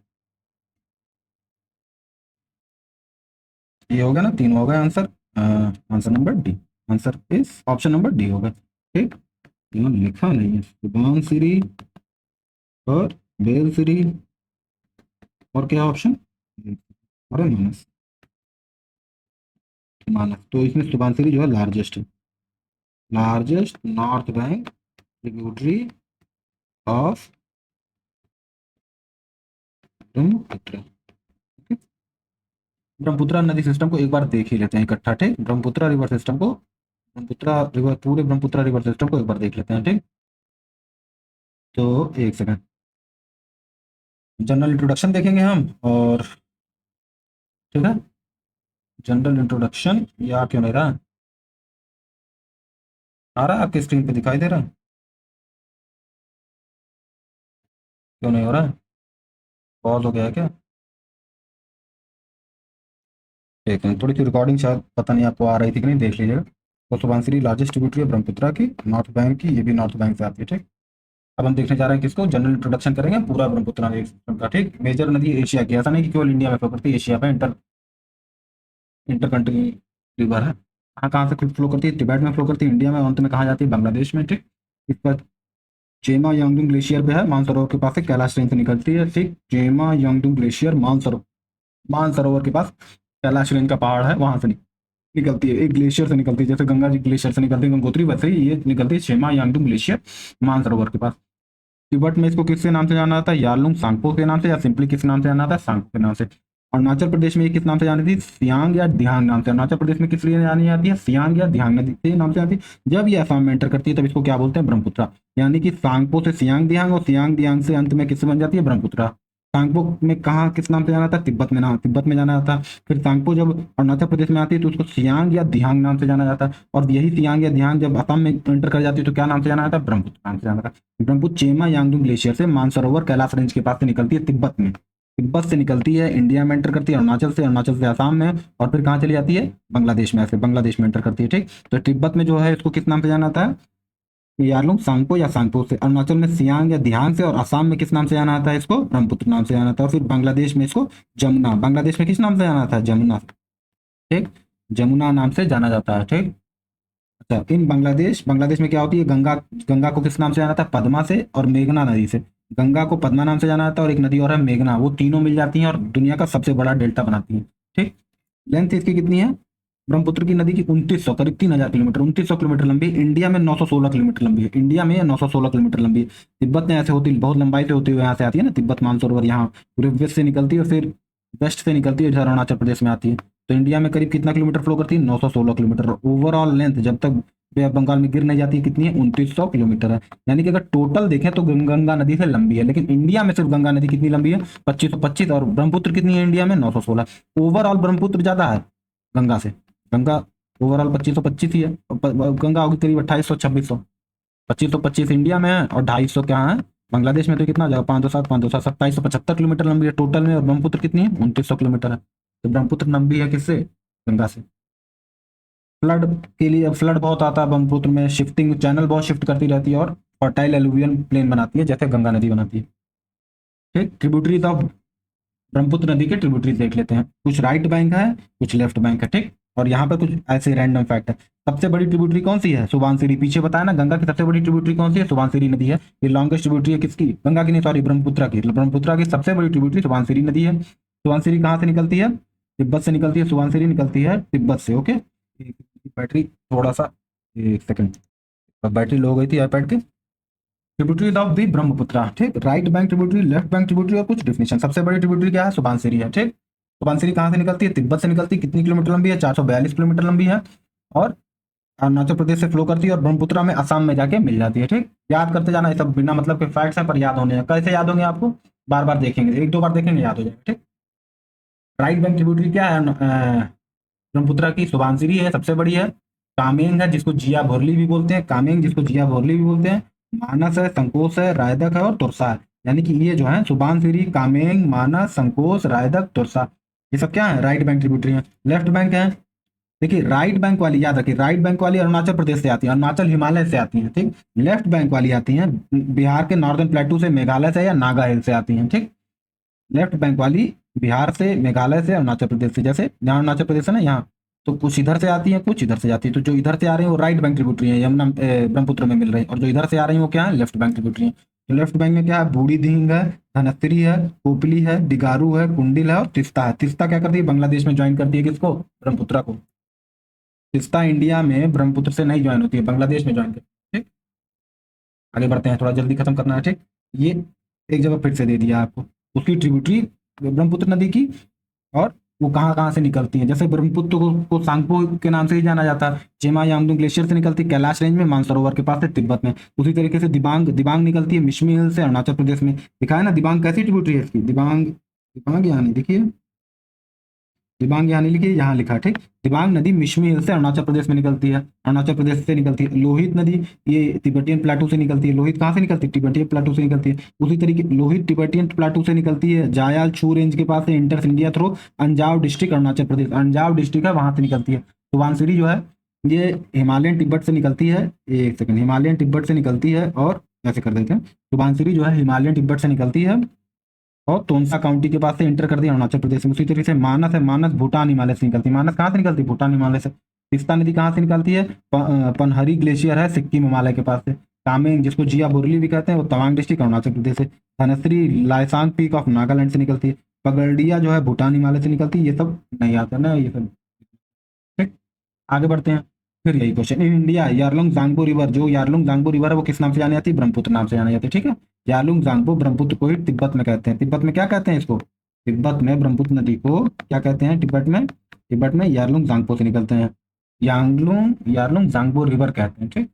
ये हो गया ना, तीन हो गए answer. Answer number D, answer is option number D होगा। ठीक, यहाँ लिखा नहीं है, सुबनसिरी और बेलसिरी और क्या ऑप्शन? अरे मानस, मानस। तो इसमें सुबनसिरी जो है लार्जेस्ट है, largest north bank tributary of Brahmaputra. Brahmaputra नदी सिस्टम को एक बार देख ही लेते हैं इकट्ठा। ठीक, ब्रह्मपुत्र रिवर सिस्टम को, ब्रह्मपुत्र रिवर, पूरे ब्रह्मपुत्र रिवर सिस्टम को एक बार देख लेते हैं। ठीक, तो एक सेकंड, जनरल इंट्रोडक्शन देखेंगे हम। और ठीक है, जनरल इंट्रोडक्शन, या क्यों नहीं रहा? आ रहा है आपके स्क्रीन पे, दिखाई दे रहा है? क्यों नहीं हो रहा है? पॉज हो गया है क्या? एक मिनट, थोड़ी सी रिकॉर्डिंग शायद पता नहीं आपको आ रही थी कि नहीं, देख लीजिएगा। तो सुबनसिरी लार्जेस्ट ट्रिब्यूटरी है ब्रह्मपुत्र की, नॉर्थ बैंक की, ये भी नॉर्थ बैंक से आती है। ठीक, अब हम देखने जा रहे हैं किसको, जनरल इंट्रोडक्शन करेंगे पूरा ब्रह्मपुत्र नदी सिस्टम का। ठीक, मेजर नदी एशिया की, ऐसा नहीं कि केवल इंडिया में फ्लो करती है, एशिया पे इंटर इंटर कंट्री रिवर है। कहाँ कहाँ से फ्लो करती है? तिब्बत में फ्लो करती है, इंडिया में, अंत में कहाँ जाती है? बांग्लादेश में। ठीक, इस पर चेमा यांगडुंग ग्लेशियर पे है, मानसरोवर के पास से कैलाश रेंज से निकलती है। ठीक, चेमा यांगडुंग ग्लेशियर मानसरोवर, मानसरोवर के पास कैलाश रेंज का पहाड़ है, वहां से निकलती है, एक ग्लेशियर से निकलती है, जैसे गंगा जी ग्लेशियर से निकलती है गंगोत्री, वैसे ही ये निकलती है चेमा यांगडुंग ग्लेशियर मानसरोवर के पास। तिब्बत में इसको किसके नाम से जाना जाता है? यारलुंग सांगपो के नाम से, या सिंपली किस नाम से जाना जाता है? सांगपो के नाम से। अरुणाचल प्रदेश में ये किस नाम से जानी थी? सियांग या दिहांग नाम से। अरुणाचल प्रदेश में किस लिए जानी जाती है? सियांग या दिहांग नदी के नाम से आती है। जब ये असम में एंटर करती है तब इसको क्या बोलते हैं? ब्रह्मपुत्र। यानी कि सांगपो से सियांग दिहांग, और सियांग दिहांग से अंत में किससे बन जाती है? ब्रह्मपुत्र। सांगपो में कहाँ किस नाम से जाना था? तिब्बत में, नाम तिब्बत में जाना था। फिर सांगपो जब अरुणाचल प्रदेश में आती है तो उसको सियांग या दिहांग नाम से जाना जाता है, और यही सियांग या दिहांग जब असम में एंटर कर जाती है तो क्या नाम से जाना जाता है? ब्रह्मपुत्र नाम से जाना था। ब्रह्मपुत्र चेमा यांगडुंग ग्लेशियर से मानसरोवर कैलाश रेंज के पास से निकलती है तिब्बत में, तिब्बत से निकलती है, इंडिया में एंटर करती है अरुणाचल से, अरुणाचल से आसाम में, और फिर कहाँ चली जाती है? बांग्लादेश में, ऐसे बांग्लादेश में एंटर करती है। ठीक, तो तिब्बत में जो है इसको किस नाम से जाना जाता है? यारलुंग सांगपो या सांगपो से। अरुणाचल में सियांग या दिहांग से, और असम में किस नाम से जाना आता है? इसको ब्रह्मपुत्र नाम से जाना था। और फिर बांग्लादेश में इसको जमुना, बांग्लादेश में किस नाम से जाना था? जमुना। ठीक, जमुना नाम से जाना जाता है। ठीक, अच्छा, इन बांग्लादेश, बांग्लादेश में क्या होती है? गंगा, गंगा को किस नाम से जाना था? पद्मा से, और मेघना नदी से। गंगा को पद्मा नाम से जाना जाता है, और एक नदी और है मेघना, वो तीनों मिल जाती हैं और दुनिया का सबसे बड़ा डेल्टा बनाती है। ठीक, लेंथ इसकी कितनी है? ब्रह्मपुत्र की नदी की 2900, करीब 3000 किलोमीटर, 2900 किलोमीटर लंबी है। इंडिया में 916 किलोमीटर लंबी है, इंडिया में 916 किलोमीटर लंबी है। तिब्बत में ऐसे होती, बहुत लंबाई से होती हुई यहाँ से आती है ना, तिब्बत मानसरोवर यहाँ पूरे वेस्ट से निकलती है, और फिर वेस्ट से निकलती है, इधर अरुणाचल प्रदेश में आती है। तो इंडिया में करीब कितना किलोमीटर फ्लो करती है? 916 किलोमीटर। ओवरऑल लेंथ जब तक बे ऑफ बंगाल में गिर नहीं जाती है कितनी है? 2900 किलोमीटर है। यानी कि अगर टोटल देखें तो गंगा नदी से लंबी है, लेकिन इंडिया में सिर्फ गंगा नदी कितनी लंबी है? 2525, और ब्रह्मपुत्र कितनी है इंडिया में? 916। ओवरऑल ब्रह्मपुत्र ज्यादा है गंगा से, गंगा ओवरऑल 2525 ही है, गंगा होगी करीब 2800 2600। 2525 इंडिया में है, और 250 क्या है बांग्लादेश में। तो कितना हो जाएगा? 507 507 2775 किलोमीटर लंबी है टोटल में, और ब्रह्मपुत्र कितनी है? 2900 किलोमीटर है। तो ब्रह्मपुत्र लंबी है किससे? गंगा से। फ्लड के लिए, अब फ्लड बहुत आता है ब्रह्मपुत्र में, शिफ्टिंग चैनल बहुत शिफ्ट करती रहती है, और फर्टाइल एलुवियल प्लेन बनाती है, जैसे गंगा नदी बनाती है। ठीक, ट्रिब्यूटरीज ऑफ ब्रह्मपुत्र नदी के ट्रिब्यूटरीज देख लेते हैं। कुछ राइट बैंक है, कुछ लेफ्ट बैंक है। ठीक, और यहाँ पे कुछ ऐसे रैंडम फैक्ट है। सबसे बड़ी ट्रिब्यूटरी कौन सी है? सुबनसिरी। पीछे बताया ना, गंगा की सबसे बड़ी ट्रिब्यूटरी कौन सी है? सुबनसिरी नदी है। ये लॉन्गेस्ट ट्रिब्यूटरी है किसकी? गंगा की नहीं, सॉरी, ब्रह्मपुत्र की। ब्रह्मपुत्र की सबसे बड़ी ट्रिब्यूटरी सुबनसिरी नदी है। सुबनसिरी कहाँ से निकलती है? तिब्बत से निकलती है। सुबनसिरी निकलती है तिब्बत से। ओके, बैटरी थोड़ा सा, एक सेकंड, बैटरी लो हो गई थी आईपैड की। ट्रिब्यूटरीज ऑफ दी ब्रह्मपुत्रा, ठीक, right bank tributary, left bank tributary और कुछ डिफिनेशन। सबसे बड़ी ट्रिब्यूटरी क्या है? सुबानसिरी है, ठीक। सुबानसिरी कहाँ से निकलती है? तिब्बत से निकलती है। कितनी किलोमीटर लंबी है? 442 किलोमीटर लंबी है। और अरुणाचल प्रदेश से फ्लो करती है और ब्रह्मपुत्रा में असम में जाके मिल जाती है, ठीक। याद करते जाना, ये सब बिना मतलब के फैक्ट्स हैं पर याद होने हैं। कैसे याद होंगे आपको? बार बार देखेंगे, एक दो बार देखेंगे याद हो जाएगा, ठीक। राइट बैंक ट्रिब्यूटरी क्या है? ब्रह्मपुत्रा की सुबानसिरी है, सबसे बड़ी है। कामेंग है, जिसको जिया भोरली भी बोलते हैं, कामेंग जिसको जिया भोरली भी बोलते हैं। मानस है, संकोच है, रायदक है और तुरसा है। यानी कि ये जो है सुबानसिरी, कामेंग, मानस, संकोच, रायदक, तुरसा, ये सब क्या है? राइट बैंक ट्रिब्यूटरी है। लेफ्ट बैंक है, देखिए राइट बैंक वाली याद रखिए, राइट बैंक वाली अरुणाचल प्रदेश से आती है, अरुणाचल हिमालय से आती है, ठीक। लेफ्ट बैंक वाली आती है बिहार के नॉर्दर्न प्लेटू से, मेघालय से या नागा हिल से आती है, ठीक। लेफ्ट बैंक वाली बिहार से, मेघालय से, अरुणाचल प्रदेश से। जैसे यहाँ अरुणाचल प्रदेश है ना, यहाँ तो कुछ इधर से आती है, कुछ इधर से जाती है। तो जो इधर से आ रही है वो राइट बैंक ट्रिब्यूटरी है, यमुना ब्रह्मपुत्र में मिल रही है। और जो इधर से आ रही है वो क्या है? लेफ्ट बैंक ट्रिब्यूटरी है। तो लेफ्ट बैंक में क्या है? बूढ़ी दिहिंग है, धनस्त्री है, कोपली है, दिगारू है, कुंडिल है और तिस्ता है। तिस्ता क्या करती है? बांग्लादेश में ज्वाइन करती है किसको? ब्रह्मपुत्रा को। तिस्ता इंडिया में ब्रह्मपुत्र से नहीं ज्वाइन होती है, बांग्लादेश में ज्वाइन करती है, ठीक। आगे बढ़ते हैं, थोड़ा जल्दी खत्म करना है, ठीक। ये एक जगह फिर से दे दिया आपको, उसकी ट्रिब्यूटरी ब्रह्मपुत्र नदी की, और वो कहाँ कहाँ से निकलती है। जैसे ब्रह्मपुत्र को सांगपो के नाम से ही जाना जाता है। चेमा यांगदुंग ग्लेशियर से निकलती है कैलाश रेंज में, मानसरोवर के पास से, तिब्बत में। उसी तरीके से दिबांग दिबांग निकलती है मिशमी हिल से, अरुणाचल प्रदेश में। दिखा है ना दिबांग कैसी ट्रिब्यूटरी है इसकी? दिबांग, दिबांग यहाँ नहीं, देखिए दिबांग यहाँ नहीं लिखी, यहाँ लिखा, ठीक। दिबांग नदी मिशमी हिल से अरुणाचल प्रदेश में निकलती है, अरुणाचल प्रदेश से निकलती है। लोहित नदी ये तिब्बतियन प्लाटू से निकलती है। लोहित कहाँ से निकलती है? तिब्बतियन प्लाटू से निकलती है। उसी तरीके लोहित तिब्बतियन प्लाटू से निकलती है, जायाल छू रेंज के पास से, enter India through Anjaw district Arunachal Pradesh, Anjaw district है वहां से निकलती है। सुबानसिरी जो है ये हिमालयन तिब्बत से निकलती है, एक सेकंड, हिमालयन तिब्बत से निकलती है, और ऐसे कर देते हैं, सुबानसिरी जो है हिमालयन तिब्बत से निकलती है और तोनसा काउंटी के पास से एंटर कर दिया अरुणाचल प्रदेश में। उसी तरीके से मानस है, मानस भूटान हिमालय से निकलती है। मानस कहाँ से निकलती है? भूटान हिमालय से। तिस्ता नदी कहाँ से निकलती है? पनहरी ग्लेशियर है सिक्किम हिमालय के पास से। कामेंग जिसको जिया बोरली भी कहते हैं वो तवांग डिस्ट्रिक्ट अरुणाचल प्रदेश से। धनश्री लाइसांग पीक ऑफ नागालैंड से निकलती है। पगडिया जो है भूटान हिमालय से निकलती है। ये सब नहीं आता ना, ये सब, ठीक। आगे बढ़ते हैं, फिर यही question, in India Yarlung Jangpo river, जो यारलुंग जांगपो रिवर है वो किस नाम से जानी जाती है? ब्रह्मपुत्र नाम से जानी जाती है, ठीक है। यारलुंग जांगपो ब्रह्मपुत्र को ही तिब्बत में कहते हैं। तिब्बत में क्या कहते हैं इसको? तिब्बत में ब्रह्मपुत्र नदी को क्या कहते हैं? तिब्बत में, तिब्बत में यारलुंग जांगपो से निकलते हैं, यांगलुंग यारलुंग जांगपो रिवर कहते हैं, ठीक।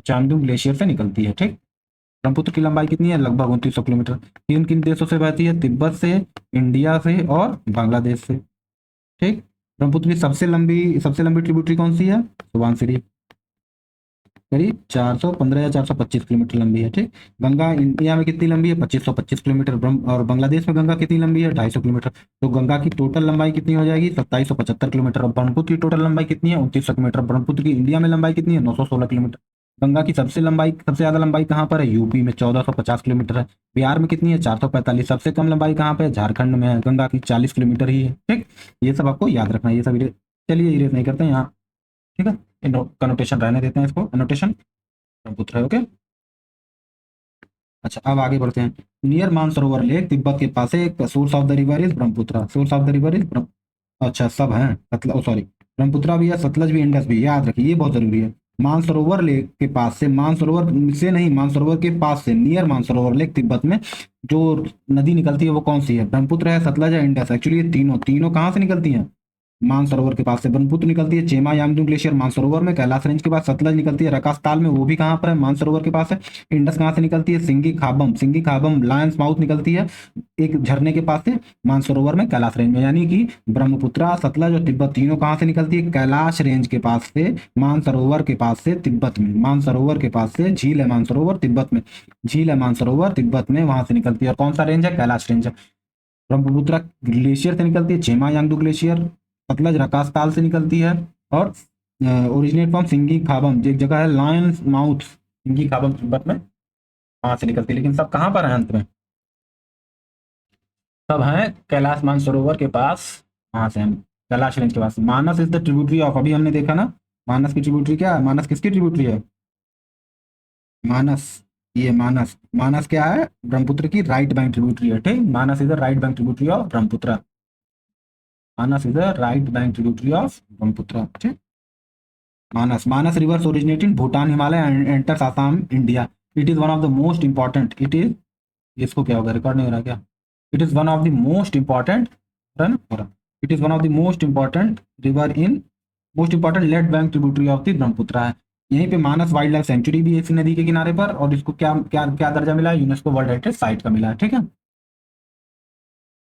चांगडुंग ग्लेशियर से निकलती है, ठीक। ब्रह्मपुत्र की लंबाई कितनी है? लगभग 2900 किलोमीटर। किन किन देशों से बहती है? तिब्बत से, इंडिया से और बांग्लादेश से, ठीक। ब्रह्मपुत्र की सबसे लंबी ट्रिब्यूटरी कौन सी है? सुबानसिरी, करीब 415 या 425 किलोमीटर लंबी है, ठीक। गंगा इंडिया में कितनी लंबी है? 2525 किलोमीटर। और बांग्लादेश में गंगा कितनी लंबी है? 250 किलोमीटर। तो गंगा की टोटल लंबाई कितनी हो जाएगी? 2775 किलोमीटर। और ब्रह्मपुत्र की टोटल लंबाई कितनी है? 2900 किलोमीटर। ब्रह्मपुत्र की इंडिया में लंबाई कितनी है? 916 किलोमीटर। गंगा की सबसे ज्यादा लंबाई कहाँ पर है? यूपी में 1450 किलोमीटर है। बिहार में कितनी है? 445। सबसे कम लंबाई कहाँ पे है? झारखंड में है, गंगा की 40 किलोमीटर ही है, ठीक। ये सब आपको याद रखना है, ये सब चलिए इरेज नहीं करते यहाँ, ठीक है। कनोटेशन रहने देते हैं इसको, एनोटेशन ब्रह्मपुत्र है, ओके। अच्छा अब आगे बढ़ते हैं। नियर मानसरोवर लेक, तिब्बत के पास है, source of the river is Brahmaputra, source of the river is, अच्छा सब है, सतलज, सॉरी, ब्रह्मपुत्र भी है, सतलज भी, इंडस भी, याद रखिए ये बहुत जरूरी है। मानसरोवर लेक के पास से, मानसरोवर से नहीं, मानसरोवर के पास से, नियर मानसरोवर लेक, तिब्बत में जो नदी निकलती है वो कौन सी है? ब्रह्मपुत्र है, सतलज है, इंडस। एक्चुअली ये तीनों तीनों कहाँ से निकलती हैं? मानसरोवर के पास से। ब्रह्मपुत्र निकलती है चेमा यांगदुंग ग्लेशियर मानसरोवर में, कैलाश रेंज के बाद सतलज निकलती है रकास ताल में, वो भी कहाँ पर है? मानसरोवर के पास है। इंडस कहाँ से निकलती है? सिंगी खाबम लायंस माउथ निकलती है एक झरने के पास से, मानसरोवर में, कैलाश रेंज में। यानी कि ब्रह्मपुत्रा, सतलज और तिब्बत तीनों कहाँ से निकलती है? कैलाश रेंज के पास से, मानसरोवर के पास से, तिब्बत में। मानसरोवर के पास से झील है मानसरोवर, तिब्बत में झील है मानसरोवर, तिब्बत में, वहां से निकलती है। और कौन सा रेंज है? कैलाश रेंज है। ब्रह्मपुत्रा ग्लेशियर से निकलती है, चेमा यांगदू ग्लेशियर। सतलज रकास ताल से निकलती है। और ओरिजिनेट फ्रॉम सिंगी खाबम, जो एक जगह है लायंस माउथ, सिंगी खाबम, तिब्बत में, वहां से निकलती है। लेकिन सब कहाँ पर है अंत में? सब है कैलाश मानसरोवर के पास, वहां से हम कैलाश रेंज के पास। मानस इज द ट्रिब्यूटरी ऑफ, अभी हमने देखा ना, मानस की ट्रिब्यूटरी क्या है? मानस किसकी ट्रिब्यूटरी है? मानस, ये मानस, मानस क्या है? ब्रह्मपुत्र की राइट बैंक ट्रिब्यूटरी है, ठीक। Manas is the right bank tributary of Brahmaputra, Manas is the right bank tributary of Brahmaputra, ठीक। Manas rivers originate in Bhutan Himalaya and enters Assam India. It is one of the most important, it is, इसको क्या होगा, रिकॉर्ड नहीं हो रहा क्या? It is one of the most important, हो रहा है ना, हो रहा, it is one of the most important river in, most important left bank tributary of the Brahmaputra है। यहीं पे मानस वाइल्ड लाइफ सेंचुरी भी है इसी नदी के किनारे पर, और इसको क्या क्या क्या दर्जा मिला है, यूनेस्को वर्ल्ड हेरिटेज साइट का मिला है, ठीक है।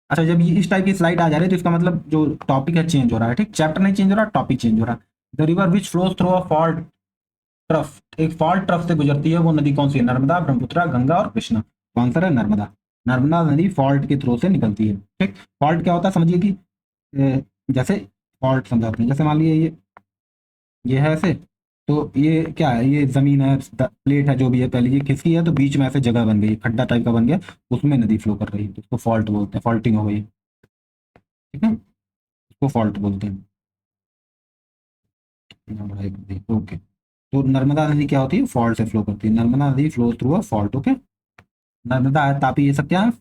अच्छा, जब ये इस टाइप की स्लाइड आ जा रही है तो इसका मतलब जो टॉपिक है चेंज हो रहा है, ठीक, चैप्टर नहीं चेंज हो रहा, टॉपिक चेंज हो रहा है। The river which flows through a fault trough, एक फॉल्ट ट्रफ से गुजरती है, वो नदी कौन सी है? नर्मदा, ब्रह्मपुत्र, गंगा और कृष्णा। तो आंसर है नर्मदा। नर्मदा नदी फॉल्ट के थ्रू से निकलती है, ठीक। फॉल्ट क्या होता है समझिए कि जैसे फॉल्ट समझाते हैं, जैसे मान लीजिए ये है ऐसे, तो ये क्या है, ये जमीन है, प्लेट है, जो भी है, पहले ये खिसकी है तो बीच में ऐसे जगह बन गई, खड्डा टाइप का बन गया, उसमें नदी फ्लो कर रही है, तो उसको फॉल्ट बोलते हैं, फॉल्टिंग हो गई, ठीक है, उसको फॉल्ट बोलते हैं। ओके, तो नर्मदा नदी क्या होती है? फॉल्ट से फ्लो करती है, नर्मदा नदी flow through a fault, okay. Narmada है, तापी, ये सब क्या है?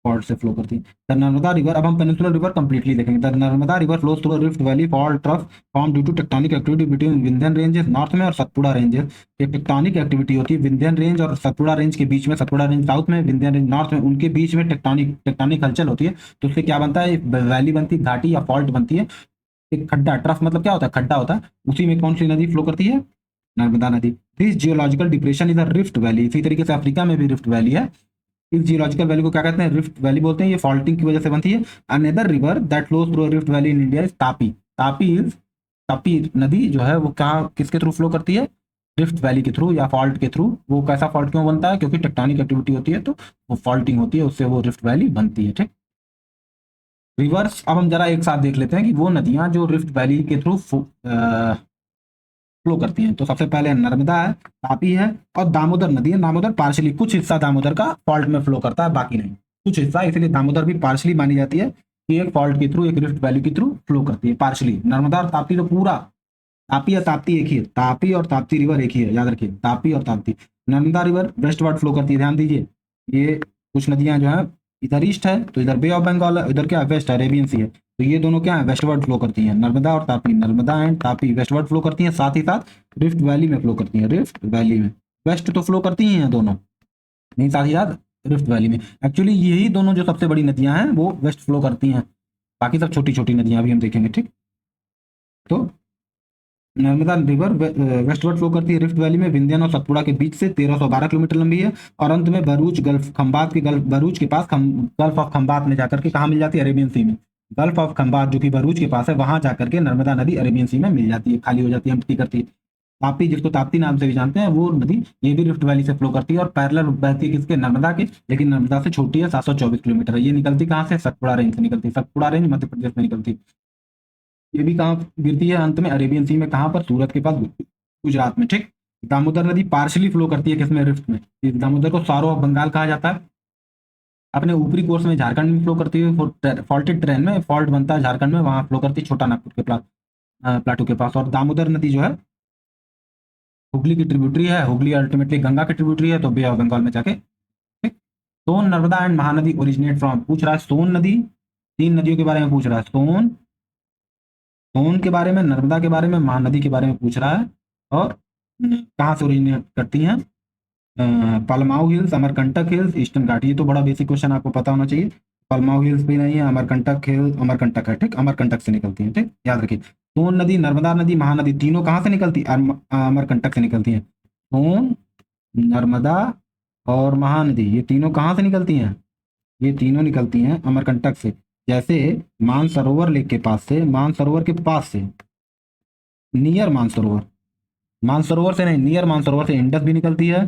फॉल्ट से फ्लो करती है। द नर्मदा रिवर, अब हम पेनिनसुलर रिवर कंप्लीटली देखेंगे। The Narmada river flows through rift valley fault trough form due to tectonic activity between Vindhyan ranges north में और सतपुड़ा रेंजेस। एक टेक्टोनिक एक्टिविटी होती है विंध्यन रेंज और सतपुड़ा रेंज के बीच में, सतपुड़ा रेंज साउथ में, विंध्यन रेंज नॉर्थ में, उनके बीच में टेक्टोनिक टेक्टोनिक हलचल होती है, तो उससे क्या बनता है? वैली बनती है, घाटी या फॉल्ट बनती है, एक खड्डा, ट्रफ मतलब क्या होता है? खड्डा होता है, उसी में कौन सी नदी फ्लो करती है? नर्मदा नदी। This geological depression is a rift valley, इसी तरीके से अफ्रीका में भी रिफ्ट वैली है, इस जियोलॉजिकल वैली को क्या कहते हैं? रिफ्ट वैली बोलते हैं, ये फॉल्टिंग की वजह से बनती है। Another river that flows through rift valley in India is Tapi. Tapi is, Tapi नदी जो है वो क्या, किसके थ्रू फ्लो करती है? रिफ्ट वैली के थ्रू या फॉल्ट के थ्रू। वो कैसा फॉल्ट क्यों बनता है? क्योंकि टेक्टोनिक एक्टिविटी होती है, तो वो फॉल्टिंग होती है, उससे वो रिफ्ट वैली बनती है, ठीक। रिवर्स अब हम जरा एक साथ देख लेते हैं कि वो नदियां जो रिफ्ट वैली के थ्रू फ्लो करती हैं। तो सबसे पहले नर्मदा है, तापी है, और दामोदर नदी है। दामोदर पार्शली, कुछ हिस्सा दामोदर का फॉल्ट में फ्लो करता है, बाकी नहीं, कुछ हिस्सा, इसलिए दामोदर भी पार्शली मानी जाती है कि एक फॉल्ट के थ्रू, एक रिफ्ट वैली के थ्रू फ्लो करती है पार्शली। नर्मदा और ताप्ती तो पूरा, तापी या ताप्ती एक ही है, तापी और ताप्ती रिवर एक ही है, याद रखिए, तापी और Tapti. Narmada river westward flow करती है, ध्यान दीजिए, ये कुछ नदियां जो है, इधर ईस्ट है तो इधर बे ऑफ बंगाल है, इधर क्या है? वेस्ट, अरेबियन सी है, तो ये दोनों क्या है? वेस्टवर्ड फ्लो करती हैं, नर्मदा और Tapi, Narmada and Tapi westward flow करती हैं, साथ ही साथ रिफ्ट वैली में फ्लो करती हैं, रिफ्ट वैली में। वेस्ट तो फ्लो करती ही हैं दोनों, नहीं, साथ ही साथ रिफ्ट वैली में। एक्चुअली यही दोनों जो सबसे बड़ी नदियां हैं वो वेस्ट फ्लो करती हैं, बाकी सब छोटी छोटी नदियां भी हम देखेंगे, ठीक। तो नर्मदा रिवर वेस्टवर्ड फ्लो करती है रिफ्ट वैली में, विंध्यन और सतपुड़ा के बीच से 1312 किलोमीटर लंबी है, और अंत में भरूच गल्फ खंबात के गल्फ, भरूच के पास गल्फ ऑफ खंबात में जाकर के कहाँ मिल जाती है? अरेबियन सी में। गल्फ ऑफ खंबात जो कि भरूच के पास है, वहां जाकर के नर्मदा नदी अरेबियन सी में मिल जाती है, खाली हो जाती है, एम्प्टी करती है। ताप्ती, जिसको ताप्ती नाम से भी जानते हैं, वो नदी ये भी रिफ्ट वैली से फ्लो करती है और पैरेलल बहती है किसके? नर्मदा के, लेकिन नर्मदा से छोटी है, 724 किलोमीटर है। ये निकलती कहाँ से? सतपुड़ा रेंज से निकलती है, सतपुड़ा रेंज मध्य प्रदेश में निकलती है। ये भी कहाँ गिरती है? अंत में अरेबियन सी में, कहाँ पर? सूरत के पास, गुजरात में, ठीक। दामोदर नदी पार्शली फ्लो करती है किसमें? रिफ्ट में। इस दामोदर को सारो ऑफ बंगाल कहा जाता है। अपने ऊपरी कोर्स में झारखंड में फ्लो करती है, फॉल्टेड ट्रेन में फॉल्ट बनता है झारखंड में, वहां फ्लो करती है छोटा नागपुर के प्लाटू के पास। और दामोदर नदी जो है हुगली की ट्रिब्यूटरी है, हुगली अल्टीमेटली गंगा की ट्रिब्यूटरी है, तो बे ऑफ बंगाल में जाके, ठीक। Son, Narmada and Mahanadi originate from, पूछ रहा है सोन नदी, तीन नदियों के बारे में पूछ रहा है, सोन, सोन के बारे में, नर्मदा के बारे में, महानदी के बारे में पूछ रहा है, और कहाँ से ओरिजिनेट करती हैं? पलमाऊ हिल्स, अमरकंटक हिल्स, ईस्टर्न घाट। ये तो बड़ा बेसिक क्वेश्चन, आपको पता होना चाहिए। पलमाऊ हिल्स भी नहीं है, अमरकंटक हिल, अमरकंटक है, ठीक, अमरकंटक से निकलती है, ठीक, याद रखिए। सोन नदी, नर्मदा नदी, महानदी, तीनों कहाँ से निकलती है? अमरकंटक से निकलती हैं। सोन, नर्मदा और महानदी, ये तीनों कहाँ से निकलती हैं? ये तीनों निकलती हैं अमरकंटक से। जैसे मानसरोवर लेक के पास से, मानसरोवर के पास से, नियर मानसरोवर, मानसरोवर से नहीं, नियर मानसरोवर से इंडस भी निकलती है,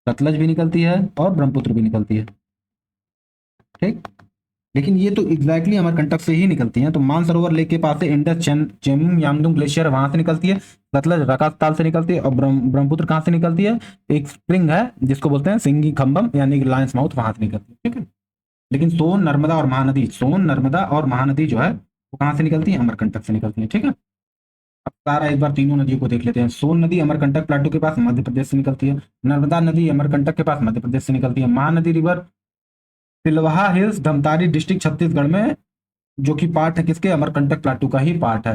सतलज भी निकलती है, और ब्रह्मपुत्र भी निकलती है, ठीक। लेकिन ये तो एग्जैक्टली अमरकंटक से ही निकलती हैं। तो मानसरोवर लेक के पास से इंडस चेमुंग यांगडुंग ग्लेशियर वहां से निकलती है, सतलज रकासताल से निकलती है, और ब्रह्मपुत्र कहाँ से निकलती है? एक स्प्रिंग है जिसको बोलते हैं सिंगी खम्बम यानी लायंस माउथ, वहां से निकलती है, ठीक है। लेकिन सोन, नर्मदा और महानदी, सोन, नर्मदा और महानदी जो है वो कहाँ से निकलती है? अमरकंटक से निकलती है, ठीक है। अब सारा एक बार तीनों नदियों को देख लेते हैं। सोन नदी अमरकंटक प्लाटू के पास मध्य प्रदेश से निकलती है, नर्मदा नदी अमरकंटक के पास मध्य प्रदेश से निकलती है, Mahanadi river Pilwaha hills Dhamtari district Chhattisgarh में, जो कि पार्ट है किसके? अमरकंटक प्लाटू का ही पार्ट है।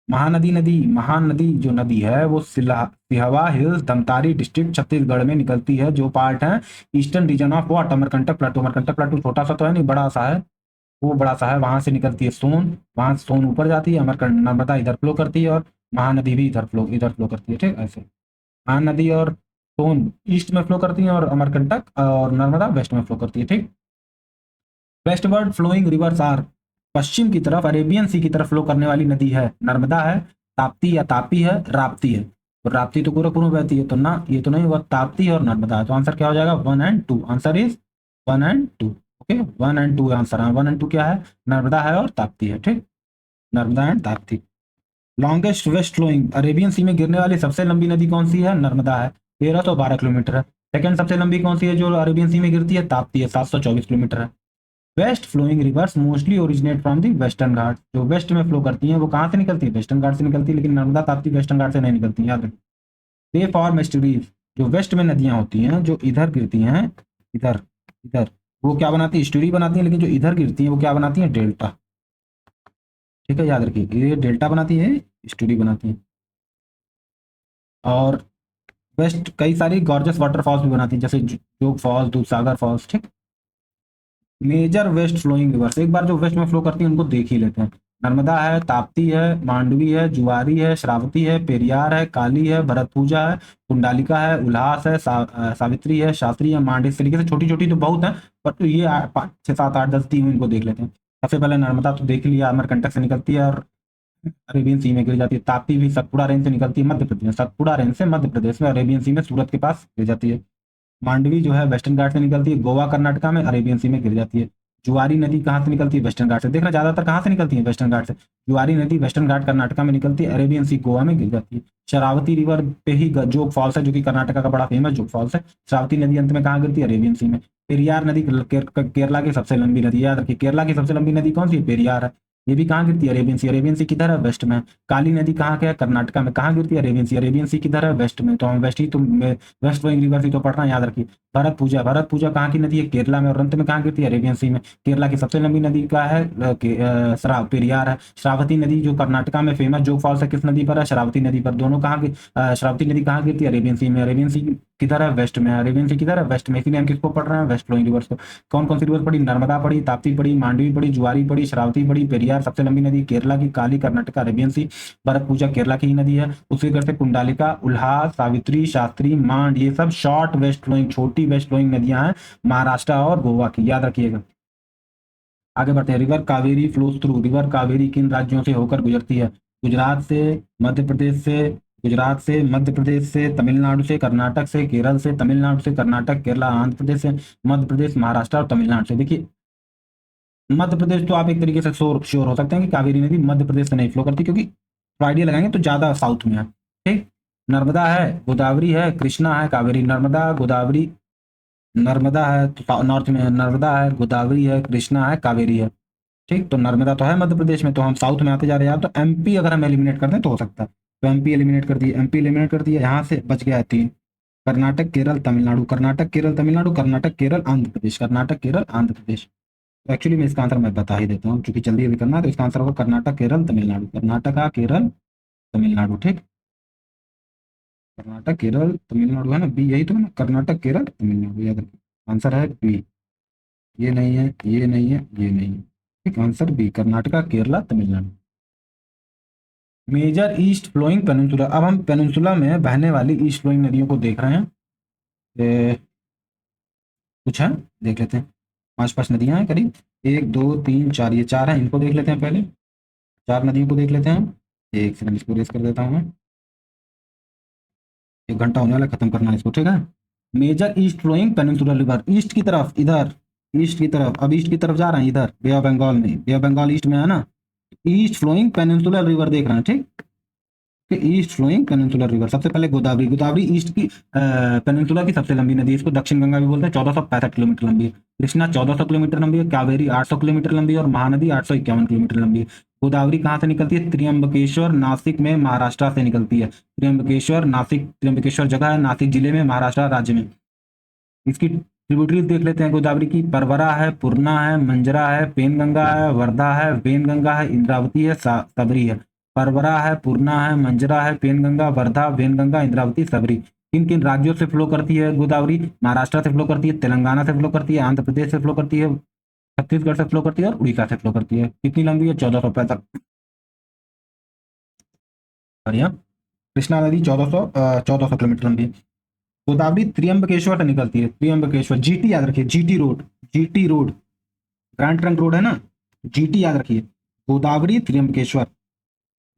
महानदी जो नदी है वो सिहवा हिल्स धमतारी डिस्ट्रिक्ट छत्तीसगढ़ में निकलती है, जो पार्ट है eastern region of what Amarkantak प्लेटू। Amarkantak प्लेटू छोटा सा तो है नहीं, बड़ा सा है, वो बड़ा सा है, वहां से निकलती है सोन, वहां से सोन ऊपर जाती है, अमरकंटक नर्मदा इधर फ्लो करती है और महानदी भी इधर फ्लो करती है, ठीक ऐसे। महानदी और सोन ईस्ट में फ्लो करती है और अमरकंटक और नर्मदा वेस्ट में फ्लो करती है, ठीक। वेस्टवर्ड फ्लोइंग रिवर्स आर, पश्चिम की तरफ अरेबियन सी की तरफ फ्लो करने वाली नदी है नर्मदा है, ताप्ती या तापी है, राप्ती है। तो राप्ती तो गोरखपुर में बहती है, तो ना ये तो नहीं हुआ, ताप्ती है और नर्मदा है। तो आंसर क्या हो जाएगा 1 and 2, answer is 1 and 2। Okay 1 and 2 answer है। 1 and 2 क्या है, नर्मदा है और ताप्ती है, ठीक। Narmada and Tapti. Longest west flowing, Arabian sea में गिरने वाली सबसे लंबी नदी कौन सी है, नर्मदा है, 1312 किलोमीटर है। सेकंड सबसे लंबी कौन सी है जो अरेबियन सी में गिरती है, ताप्ती है, 724 किलोमीटर है। West flowing rivers mostly originate from the western घाट, जो वेस्ट में फ्लो करती हैं वो कहाँ से निकलती है, वेस्टर्न घाट से निकलती है, लेकिन नर्मदा ताप्ती वेस्टर्न घाट से नहीं निकलती है, याद रखिए। पे फॉर्म एस्टुरीज, जो वेस्ट में नदियां होती हैं जो इधर गिरती हैं, इधर इधर, वो क्या बनाती है, स्टूरी बनाती है, लेकिन जो इधर गिरती हैं वो क्या बनाती है, डेल्टा, ठीक है, याद रखिए ये डेल्टा बनाती है, स्टूरी बनाती है। और वेस्ट कई सारी गॉर्जस वाटरफॉल्स भी बनाती है, जैसे जोग फॉल्स, दूधसागर फॉल्स, ठीक। मेजर वेस्ट फ्लोइंग रिवर्स, एक बार जो वेस्ट में फ्लो करती है उनको देख ही लेते हैं। नर्मदा है, ताप्ती है, मांडवी है, जुआरी है, श्रावती है, पेरियार है, काली है, भरतपूजा है, कुंडालिका है, उल्हास है, सावित्री है, शास्त्री है, मांड, इस तरीके से छोटी छोटी तो बहुत है, पर तो ये 5 6 7 8 10 तीन इनको देख लेते हैं। सबसे पहले नर्मदा तो देख लिया, अमरकंटक से निकलती है और अरेबियन सी में गिर जाती है। ताप्ती भी सतपुड़ा रेंज से निकलती है मध्य प्रदेश में, सतपुड़ा रेंज से मध्य प्रदेश में, अरेबियन सी में सूरत के पास गिर जाती है। मांडवी जो है वेस्टर्न घाट से निकलती है, गोवा कर्नाटका में, अरेबियन सी में गिर जाती है। जुआरी नदी कहाँ से निकलती है, वेस्टर्न घाट से, देखना ज्यादातर कहाँ से निकलती है, वेस्टर्न घाट से। जुआरी नदी वेस्टर्न घाट कर्नाटका में निकलती है, अरेबियन सी गोवा में गिर जाती है। शरावती रिवर पे ही जोग फॉल्स है, जो कि कर्नाटका का बड़ा फेमस जोग फॉल्स है। शरावती नदी अंत में कहाँ गिरती है, अरेबियन सी में। पेरियार नदी केरला की सबसे लंबी नदी है, याद रखिए केरला की सबसे लंबी नदी कौन सी है, पेरियार है। ये भी कहाँ गिरती है, अरेबियन सी। अरेबियन सी किधर है, वेस्ट में। काली नदी कहाँ के है, कर्नाटका में, कहाँ गिरती है, अरेबियन सी। अरेबियन सी किधर है, वेस्ट में, तो हम वेस्ट ही तो वेस्ट गोइंग रिवर ही तो पढ़ना, याद रखिए। भरत पूजा कहाँ की नदी है, केरला में, और अंत में कहाँ गिरती है, अरेबियन सी में। केरला की सबसे लंबी नदी का है पेरियार है। श्रावती नदी जो कर्नाटका में फेमस जोग फॉल्स है, किस नदी पर है, श्रावती नदी पर। दोनों कहाँ की, श्रावती नदी कहाँ गिरती है, अरेबियन सी में। अरेबियन सी किधर है, वेस्ट में। अरेबियन सी किधर है, वेस्ट में, इसीलिए हम किसको पढ़ रहे हैं, वेस्ट फ्लोइंग रिवर्स को। कौन कौन सी रिवर पड़ी, नर्मदा पड़ी, ताप्ती पड़ी, मांडवी पड़ी, जुआरी पड़ी, श्रावती पड़ी, पेरियार सबसे लंबी नदी केरला की, काली कर्नाटका, अरेबियन सी। भरत पूजा केरला की ही नदी है। उसी करते कुंडालिका, उल्हास, सावित्री, शास्त्री, मांड, ये सब शॉर्ट वेस्ट फ्लोइंग, छोटी वेस्ट फ्लोइंग नदियां हैं महाराष्ट्र और गोवा की, याद रखिएगा। आगे बढ़ते हैं। River Kaveri flows through, river Kaveri किन राज्यों से होकर गुजरती है, गुजरात से, मध्य प्रदेश से, गुजरात से, मध्य प्रदेश से, तमिलनाडु से, कर्नाटक से, केरल से, तमिलनाडु से, कर्नाटक, केरला, आंध्र प्रदेश से, मध्य प्रदेश, महाराष्ट्र और तमिलनाडु से। देखिए मध्य प्रदेश तो आप एक तरीके से श्योर हो सकते हैं कि कावेरी नदी मध्य प्रदेश से नहीं फ्लो करती, क्योंकि आइडिया लगाएंगे तो ज्यादा साउथ में है, ठीक। नर्मदा है, गोदावरी है, कृष्णा है, कावेरी। नर्मदा गोदावरी, नर्मदा है तो नॉर्थ में है, नर्मदा है, गोदावरी है, कृष्णा है, कावेरी है, ठीक। तो नर्मदा तो है मध्य प्रदेश में, तो हम साउथ में आते जा रहे हैं यार। तो एमपी अगर हम एलिमिनेट कर दें तो हो सकता है, तो एमपी एलिमिनेट कर दिए, एमपी एलिमिनेट कर दिया, यहाँ से बच गया है 3। कर्नाटक, केरल, तमिलनाडु, कर्नाटक, केरल, तमिलनाडु, कर्नाटक, केरल, आंध्र प्रदेश, कर्नाटक, केरल, आंध्र प्रदेश। तो एक्चुअली मैं इसका आंसर मैं बता ही देता हूँ, क्योंकि जल्दी अभी करना है, तो इसका आंसर होगा कर्नाटक, केरल, तमिलनाडु, कर्नाटका, केरल, तमिलनाडु, ठीक। कर्नाटक, केरल, तमिलनाडु है ना, बी यही तो है ना, कर्नाटक, केरल, तमिलनाडु, याद रखिए। आंसर है बी। ये नहीं है, ये नहीं है, ये नहीं है, ठीक। Answer B, Karnataka, Kerala, Tamil Nadu. Major east flowing peninsula, अब हम पेनिनसुला में बहने वाली ईस्ट फ्लोइंग नदियों को देख रहे हैं। कुछ है, देख लेते हैं। 5 5 नदियां हैं करीब, 1 2 3 4, ये 4 हैं, इनको देख लेते हैं पहले। 4 नदियों को देख लेते हैं। एक सेकंड इसको रेस कर देता हूँ मैं, 1 घंटा होने वाला, खत्म करना है इसको, ठीक है। Major east flowing peninsular river, east की तरफ, इधर ईस्ट की तरफ, अब ईस्ट की तरफ जा रहे हैं, इधर बे ऑफ बंगाल में, बे ऑफ बंगाल ईस्ट में है ना। ईस्ट फ्लोइंग पेनिनसुलर रिवर देख रहे हैं, ठीक। ईस्ट फ्लोइंग पेनिनसुलर रिवर, सबसे पहले गोदावरी। गोदावरी ईस्ट की पेनिनसुला की सबसे लंबी नदी है, इसको दक्षिण गंगा भी बोलते हैं, 1465 किलोमीटर लंबी है। कृष्णा 1400 किलोमीटर लंबी है, कावेरी 800 किलोमीटर लंबी है, और महानदी 851 किलोमीटर लंबी है। गोदावरी कहाँ से निकलती है, त्र्यंबकेश्वर, नासिक में, महाराष्ट्र से निकलती है। त्र्यंबकेश्वर, नासिक, त्र्यंबकेश्वर जगह है नासिक जिले में, महाराष्ट्र राज्य में। इसकी ट्रिब्यूटरीज देख लेते हैं गोदावरी की। परवरा है, पूर्णा है, मंजरा है, पेनगंगा है, वर्धा है, वेनगंगा है, इंद्रावती है, सबरी है। परवरा है, पूर्णा है, मंजरा है, पेनगंगा, वर्धा, वेनगंगा, इंद्रावती, सबरी। किन किन राज्यों से फ्लो करती है गोदावरी? महाराष्ट्र से फ्लो करती है, तेलंगाना से फ्लो करती है, आंध्र प्रदेश से फ्लो करती है, छत्तीसगढ़ से फ्लो करती है और उड़ीसा से फ्लो करती है। कितनी लंबी है? 1465। बढ़िया। कृष्णा नदी 1400 किलोमीटर लंबी है। गोदावरी त्रियंबकेश्वर से निकलती है, त्रियंबकेश्वर, जीटी याद रखिए, GT road, GT road, grand trunk road है ना, जीटी याद रखिए। गोदावरी त्रियंबकेश्वर,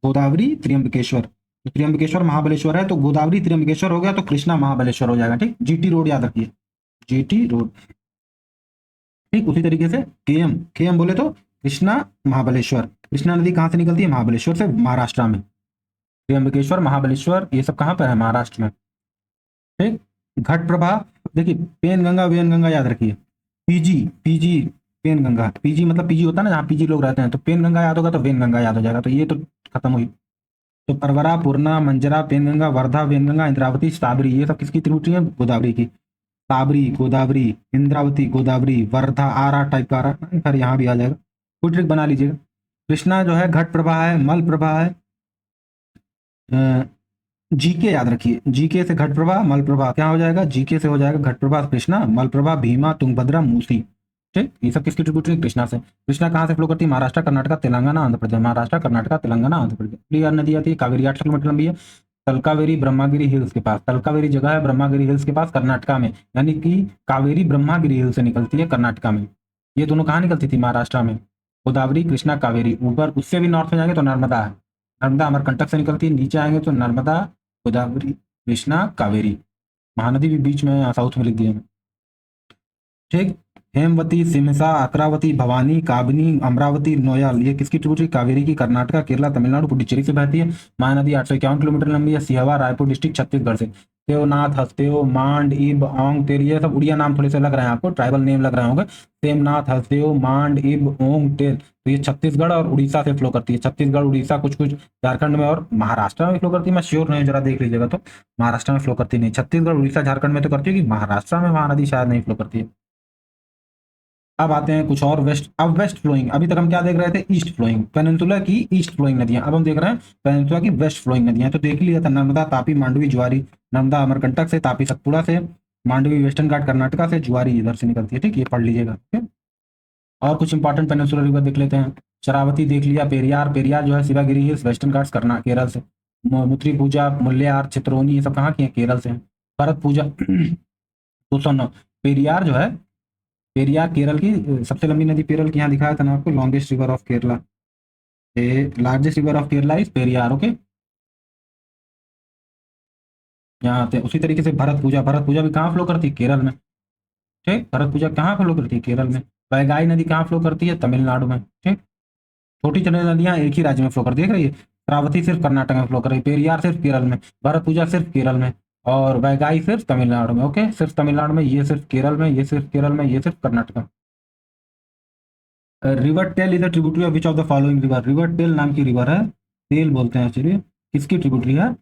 गोदावरी त्रियंबकेश्वर, तो त्रियंबकेश्वर महाबलेश्वर है, तो गोदावरी त्रियंबकेश्वर हो गया, तो कृष्णा महाबलेश्वर हो जाएगा। ठीक, जीटी रोड याद रखिए, जीटी रोड। ठीक, उसी तरीके से केएम, केएम बोले तो कृष्णा महाबलेश्वर। कृष्णा नदी कहाँ से निकलती है? महाबलेश्वर से, महाराष्ट्र में। त्रियंबकेश्वर, महाबलेश्वर, ये सब कहाँ पर है? महाराष्ट्र में। ठीक, घट प्रभा, देखिए पेन गंगा, वेन गंगा याद रखिए। PG, PG, Penganga, PG मतलब पीजी होता है ना, जहाँ पीजी लोग रहते हैं, तो पेन गंगा याद होगा तो वेन गंगा याद हो जाएगा, तो ये तो खत्म हुई। तो परवरा, पूर्णा, मंजरा, पेनगंगा, वर्धा, वेनगंगा, इंद्रावती, साबरी, ये सब किसकी त्रिपुटी है? गोदावरी की। साबरी गोदावरी, इंद्रावती गोदावरी, वर्धा आरा टाइप का आरा, फिर यहाँ भी आ जाएगा, कोई ट्रिक बना लीजिएगा। कृष्णा जो है घट प्रभा है, मल प्रभा है, जीके याद रखिए, जीके से घट प्रभा, मल प्रभा क्या हो जाएगा? जीके से हो जाएगा घट प्रभा कृष्णा, मल प्रभा भीमा, तुंगभद्रा, मूसी। ठीक, ये सब किसकी ट्रिब्यूटरी है? कृष्णा से। कृष्णा कहाँ से फ्लो करती है? महाराष्ट्र, कर्नाटक, तेलंगाना, आंध्र प्रदेश, महाराष्ट्र, कर्नाटक, तेलंगाना, आंध्र प्रदेश। क्लियर नदी आती है। कावेरी 800 किलोमीटर लंबी है, तलकावेरी ब्रह्मागिरी हिल्स के पास, तलकावेरी जगह है ब्रह्मागिरी हिल्स के पास, कर्नाटका में, यानी कि कावेरी ब्रह्मागिरी हिल से निकलती है कर्नाटका में। ये दोनों कहाँ निकलती थी? महाराष्ट्र में। गोदावरी, कृष्णा, कावेरी। ऊपर उससे भी नॉर्थ में जाएंगे तो नर्मदा है, नर्मदा अमरकंटक से निकलती है। नीचे आएंगे तो नर्मदा, गोदावरी, कृष्णा, कावेरी। महानदी भी बीच में, यहाँ साउथ में लिख दिया। ठीक, हेमवती, सिमसा, अकरावती, भवानी, काबनी, अमरावती, नोयाल, ये किसकी ट्रिब्यूटरी? कावेरी की। कर्नाटका, केरला, तमिलनाडु, पुडुचेरी से बहती है। महानदी 851 किलोमीटर लंबी है, सिहवा, रायपुर डिस्ट्रिक्ट, छत्तीसगढ़ से। देवनाथ, हसदेव, मांड, इब, ओंग, तेल, ये सब उड़िया नाम थोड़े से लग रहे हैं आपको, ट्राइबल नेम लग रहे होंगे। देवनाथ, हसदेव, मांड, इब, ओंग, तेल, तो ये छत्तीसगढ़ और उड़ीसा से फ्लो करती है। छत्तीसगढ़, उड़ीसा, कुछ कुछ झारखंड में और महाराष्ट्र में फ्लो करती है, मैं श्योर नहीं, जरा देख लीजिएगा। तो महाराष्ट्र में फ्लो करती नहीं, छत्तीसगढ़, उड़ीसा, झारखंड में तो करती है, कि महाराष्ट्र में महानदी शायद नहीं फ्लो करती है। अब आते हैं कुछ और वेस्ट, अब वेस्ट फ्लोइंग, अभी तक हम क्या देख रहे थे? ईस्ट फ्लोइंग, पेनिनसुला की ईस्ट फ्लोइंग नदियां। अब हम देख रहे हैं पेनिनसुला की वेस्ट फ्लोइंग नदियां। तो देख लिया था, नर्मदा, तापी, मांडवी, जुआरी। नर्मदा अमरकंटक से, तापी सतपुड़ा से, मांडवी वेस्टर्न घाट कर्नाटका से, जुआरी इधर से निकलती है। ठीक, ये पढ़ लीजिएगा। ठीक, और कुछ इंपॉर्टेंट पेनिनसुलर रिवर देख लेते हैं। शरावती देख लिया, पेरियार, पेरियार जो है शिवागिरी हिल्स, वेस्टर्न घाट्स करना केरल से। मुत्री पूजा, मुल्लेयार, चित्रोनी, ये सब कहाँ की है? केरल से। भरत पूजा 209। पेरियार जो है, पेरियार केरल की सबसे लंबी नदी, पेरल की यहाँ दिखाया था ना आपको, longest river of Kerala, largest river of Kerala is Periyar. Okay, यहाँ आते हैं। उसी तरीके से भरत पूजा, भरत पूजा भी कहाँ फ्लो करती है? केरल में। ठीक, भरत पूजा कहाँ फ्लो करती है? केरल में। वैगाई नदी कहाँ फ्लो करती है? तमिलनाडु में। ठीक, छोटी छोटी नदियां एक ही राज्य में फ्लो करती है। देख रही है, श्रावती सिर्फ कर्नाटक में फ्लो कर रही है, पेरियार सिर्फ केरल में, भरत पूजा सिर्फ केरल में, और वैगाई सिर्फ तमिलनाडु में। ओके, सिर्फ तमिलनाडु में, ये सिर्फ केरल में, ये सिर्फ केरल में, ये सिर्फ कर्नाटक में। River Tel is the tributary of which of the following river? River Tel नाम की रिवर है, टेल बोलते हैं एक्चुअली। किसकी ट्रिब्यूटरी है?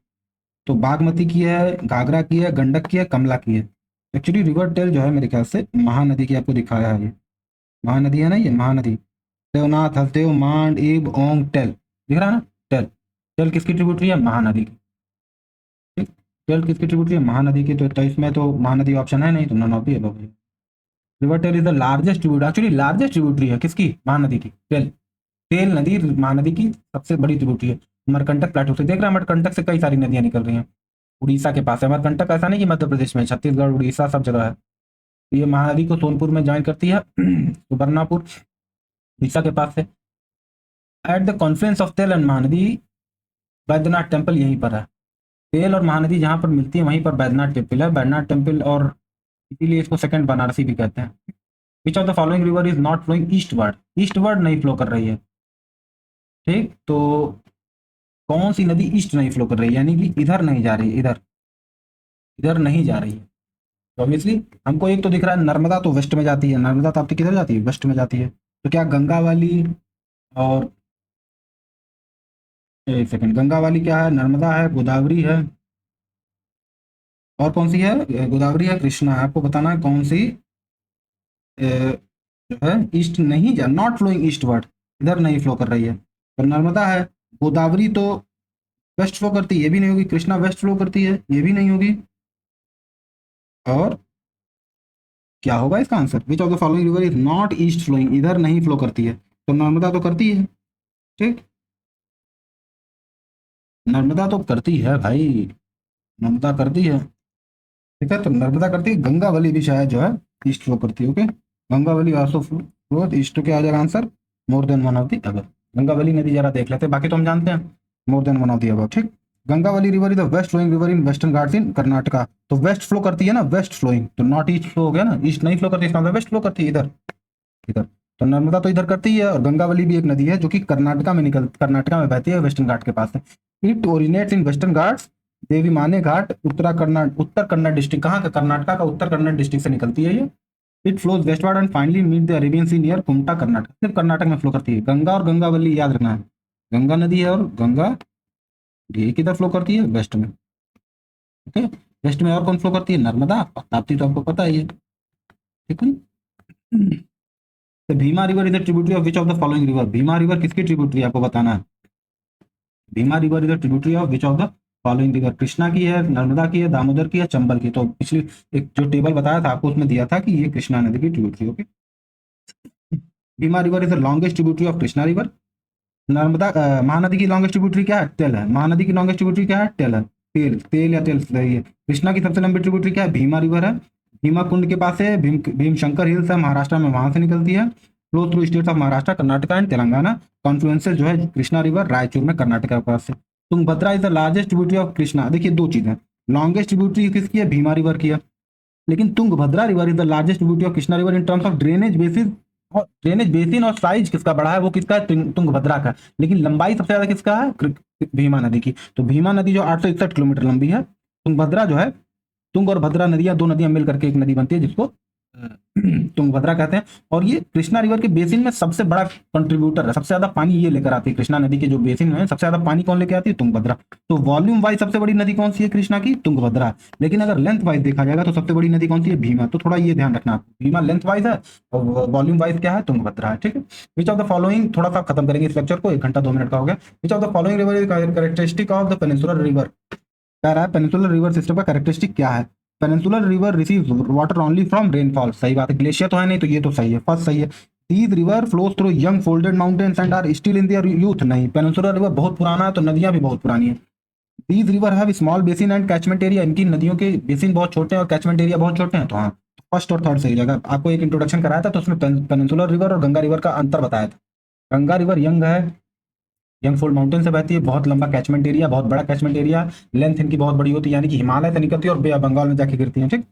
तो बागमती की है, घाघरा की है, गंडक की है, कमला की है। एक्चुअली रिवर टेल जो है मेरे ख्याल से महानदी की आपको दिखाया है, ये महानदी है ना, ये महानदी। देवनाथ, हसदेव, मांड, इब, ओंग, टेल, दिख रहा है ना? टेल, टेल किसकी ट्रिब्यूटरी है? महानदी की। ठीक, टेल किसकी ट्रिब्यूटरी है? महानदी की। तो इसमें तो महानदी ऑप्शन है नहीं, तो नन ऑफ द अबव है। River Tel is the largest tributary, actually largest tributary है किसकी? महानदी की। टेल, टेल नदी महानदी की सबसे बड़ी ट्रिब्यूटरी है। अमरकंटक प्लेटो से, देख रहे हैं अमरकंटक से कई सारी नदियां निकल रही हैं, उड़ीसा के पास है अमरकंटक। ऐसा नहीं कि मध्य प्रदेश में, छत्तीसगढ़, उड़ीसा सब जगह है। ये महानदी को सोनपुर में ज्वाइन करती है सुबर्णापुर, उड़ीसा के पास से। एट द कॉन्फ्लुएंस ऑफ तेल एंड महानदी, बैद्यनाथ टेम्पल यहीं पर है। तेल और महानदी जहाँ पर मिलती है वहीं पर बैद्यनाथ टेम्पल है, बैद्यनाथ टेम्पल, और इसीलिए इसको सेकंड बनारसी भी कहते हैं। Which of the following river is not flowing eastward? Eastward नहीं फ्लो कर रही है। ठीक, तो कौन सी नदी ईस्ट नहीं फ्लो कर रही है, यानी कि इधर नहीं जा रही है, इधर, इधर नहीं जा रही है। तो ऑब्वियसली हमको एक तो दिख रहा है नर्मदा, तो वेस्ट में जाती है, नर्मदा तो आपकी किधर जाती है? वेस्ट में जाती है। तो क्या गंगा वाली, और एक सेकंड, गंगा वाली क्या है? नर्मदा है, गोदावरी है, और कौन सी है? गोदावरी है, कृष्णा है। आपको बताना है कौन सी जो है ईस्ट नहीं जा, नॉट फ्लोइंग ईस्टवर्ड, इधर नहीं फ्लो कर रही है। तो नर्मदा है, गोदावरी तो वेस्ट फ्लो करती है, ये भी नहीं होगी। कृष्णा वेस्ट फ्लो करती है, ये भी नहीं होगी। और क्या होगा इसका answer? Which of the following river is not east flowing, इधर नहीं फ्लो करती है। तो नर्मदा तो करती है, ठीक, नर्मदा तो करती है भाई, नर्मदा करती है, ठीक है। तो नर्मदा करती है, गंगावली भी शायद जो है ईस्ट फ्लो करती है, okay. Gangavali also flow east, तो क्या आ जाएगा answer? More than one of the above. Gangavali नदी जरा देख लेते हैं, बाकी तो हम जानते हैं more than one of the above, ठीक। Gangavali river is the west flowing river in western Ghats in Karnataka. तो वेस्ट फ्लो करती है ना, वेस्ट फ्लोइंग, तो नॉट ईस्ट फ्लो हो गया ना, ईस्ट नहीं फ्लो करती, इसका मतलब वेस्ट फ्लो करती है इधर, इधर। तो नर्मदा तो इधर करती है, और गंगावली भी एक नदी है जो कि कर्नाटका में बहती है, वेस्टर्न घाट के पास है। It originates in western Ghats, Devi Mane Ghat, Uttar Kannada district, कहाँ का? कर्नाटका का उत्तर कन्नड़ डिस्ट्रिक्ट से निकलती है ये। It flows westward and finally meet the Arabian sea near Kumta, Karnataka. सिर्फ कर्नाटक में फ्लो करती है। गंगा और गंगावली याद रखना है, गंगा नदी है और गंगा ये किधर फ्लो करती है? वेस्ट में, ओके। वेस्ट में और कौन फ्लो करती है? नर्मदा और ताप्ती, तो आपको पता ही है, ठीक है। तो Bhima river is the tributary of which of the following river? Bhima river किसकी ट्रिब्यूटरी है आपको बताना है। Bhima river is the tributary of which of the following river? Krishna की है, नर्मदा की है, दामोदर की है, चंबल की। तो पिछली एक जो टेबल बताया था आपको, उसमें दिया था कि ये कृष्णा नदी की tributary, okay. Bhima river is the longest tributary of Krishna river. Narmada Mahanadi की लॉन्गेस्ट ट्रिब्यूटरी क्या है? टेल है। महानदी की लॉन्गेस्ट ट्रिब्यूटरी क्या है? टेल है। तेल, तेल या तेल सही है। कृष्णा की सबसे लंबी ट्रिब्यूटरी क्या है? भीमा रिवर है। भीमा कुंड के पास है, भीमशंकर हिल्स है महाराष्ट्र में, वहां से निकलती है। Flow through states of Maharashtra, Karnataka and Telangana. Confluences जो है कृष्णा रिवर रायचूर में, कर्नाटका के पास से। Tungabhadra is the largest tributary of Krishna. देखिए दो चीजें, लॉन्गेस्ट ट्रिब्यूटरी किसकी है? भीमा रिवर की है। लेकिन Tungabhadra river is the largest tributary of Krishna river in terms of drainage basis, और ड्रेनेज बेसिन और साइज किसका बड़ा है? वो किसका है? तुंगभद्रा का। लेकिन लंबाई सबसे ज्यादा किसका है? भीमा नदी की। तो भीमा नदी जो 861 किलोमीटर लंबी है, तुंगभद्रा जो है, तुंग और भद्रा नदियां, दो नदियां मिल करके एक नदी बनती है जिसको तुंगभद्रा कहते हैं। और ये कृष्णा रिवर के बेसिन में सबसे बड़ा कंट्रीब्यूटर है, सबसे ज्यादा पानी ये लेकर आती है। कृष्णा नदी के जो बेसिन में सबसे ज्यादा पानी कौन लेकर आती है? तुंगभद्रा। तो वॉल्यूम वाइज सबसे बड़ी नदी कौन सी है कृष्णा की? तुंगभद्रा। लेकिन अगर लेंथ वाइज देखा जाएगा तो सबसे बड़ी नदी कौन सी है? भीमा। तो थोड़ा ये ध्यान रखना, भीमा लेंथ वाइज है और वॉल्यूम वाइज क्या है? तुंगभद्रा है, ठीक है। विच ऑफ द फॉलोइंग, थोड़ा सा खत्म करेंगे इस लेक्चर को, 1 घंटा 2 मिनट का हो गया। विच of the following river is characteristic of the peninsular river? कह रहा है पेनिनसुलर रिवर सिस्टम का कैरेक्टरिस्टिक क्या है? Peninsular river receives water only from rainfall, सही बात है। ग्लेशियर तो है नहीं, तो ये तो सही है, फर्स्ट सही है। These river flows through young folded mountains and are still in their youth, नहीं। पेनिनसुलर रिवर बहुत पुराना है, तो नदियां भी बहुत पुरानी है। These river have small basin and catchment area, इनकी नदियों के बेसिन बहुत छोटे हैं और कैचमेंट एरिया बहुत छोटे हैं। तो हाँ, फर्स्ट और थर्ड सही जगह। आपको एक इंट्रोडक्शन कराया था तो उसमें पेनिनसुलर रिवर और गंगा रिवर का अंतर बताया था। गंगा रिवर यंग है, यंग फोल्ड माउंटेन से बहती है, बहुत लंबा कैचमेंट एरिया, बहुत बड़ा कैचमेंट एरिया, लेंथ इनकी बहुत बड़ी होती है, यानी कि हिमालय से निकलती है और बे ऑफ बंगाल में जाके गिरती है, ठीक।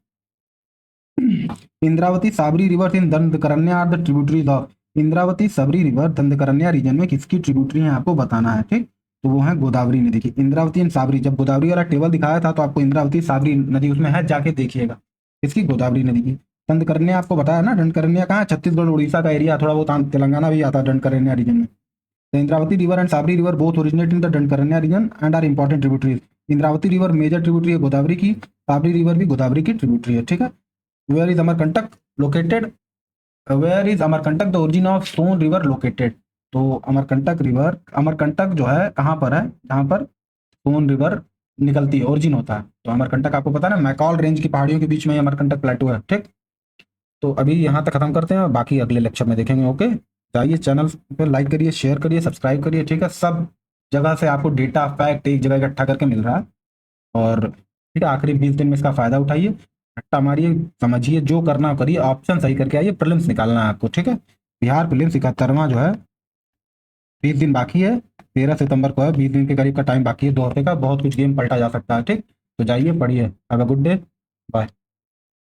Indravati Sabari river in Dandakaranya are the tributaries of, Indravati Sabari river Dandakaranya region में किसकी ट्रिब्यूटरी है आपको बताना है, ठीक। तो वो है गोदावरी नदी की। इंद्रावती एंड साबरी, जब गोदावरी वाला टेबल दिखाया था तो आपको इंद्रावती साबरी नदी उसमें है, जाके देखिएगा। इसकी गोदावरी नदी की। दंडकारण्य आपको बताया ना, दंडकारण्य कहाँ? छत्तीसगढ़ उड़ीसा का एरिया, थोड़ा बहुत तेलंगाना भी आता है दंडकारण्य रीजन में। The Indravati river and Sabri river both originate in the Dankaranya region and are important tributaries. Indravati river major tributary है गोदावरी की, साबरी रिवर भी गोदावरी की ट्रिब्यूटरी है, ठीक है। Where is Amarkantak located? Where is Amarkantak the origin of Son river located? तो Amarkantak river, Amarkantak जो है कहाँ पर है? जहाँ पर सोन रिवर निकलती है, ओरिजिन होता है। तो अमरकंटक आपको पता है ना, मैकॉल रेंज की पहाड़ियों के बीच में अमरकंटक प्लेटो है, ठीक। तो अभी यहाँ तक खत्म करते हैं, बाकी अगले लेक्चर में देखेंगे, ओके। जाइए चैनल पे लाइक करिए, शेयर करिए, सब्सक्राइब करिए, ठीक है। सब जगह से आपको डेटा फैक्ट एक जगह इकट्ठा करके मिल रहा है, और ठीक है, आखिरी 20 दिन में इसका फायदा उठाइए, रट्टा मारिए, समझिए, जो करना हो करिए, ऑप्शन सही करके आइए। प्रीलिम्स निकालना है आपको, ठीक है। बिहार प्रीलिम्स 71वां जो है, 20 दिन बाकी है, 13 सितंबर को है, 20 दिन के करीब का टाइम बाकी है, 2 हफ्ते का। बहुत कुछ गेम पलटा जा सकता है, ठीक। तो जाइए पढ़िए। Have a good day, bye.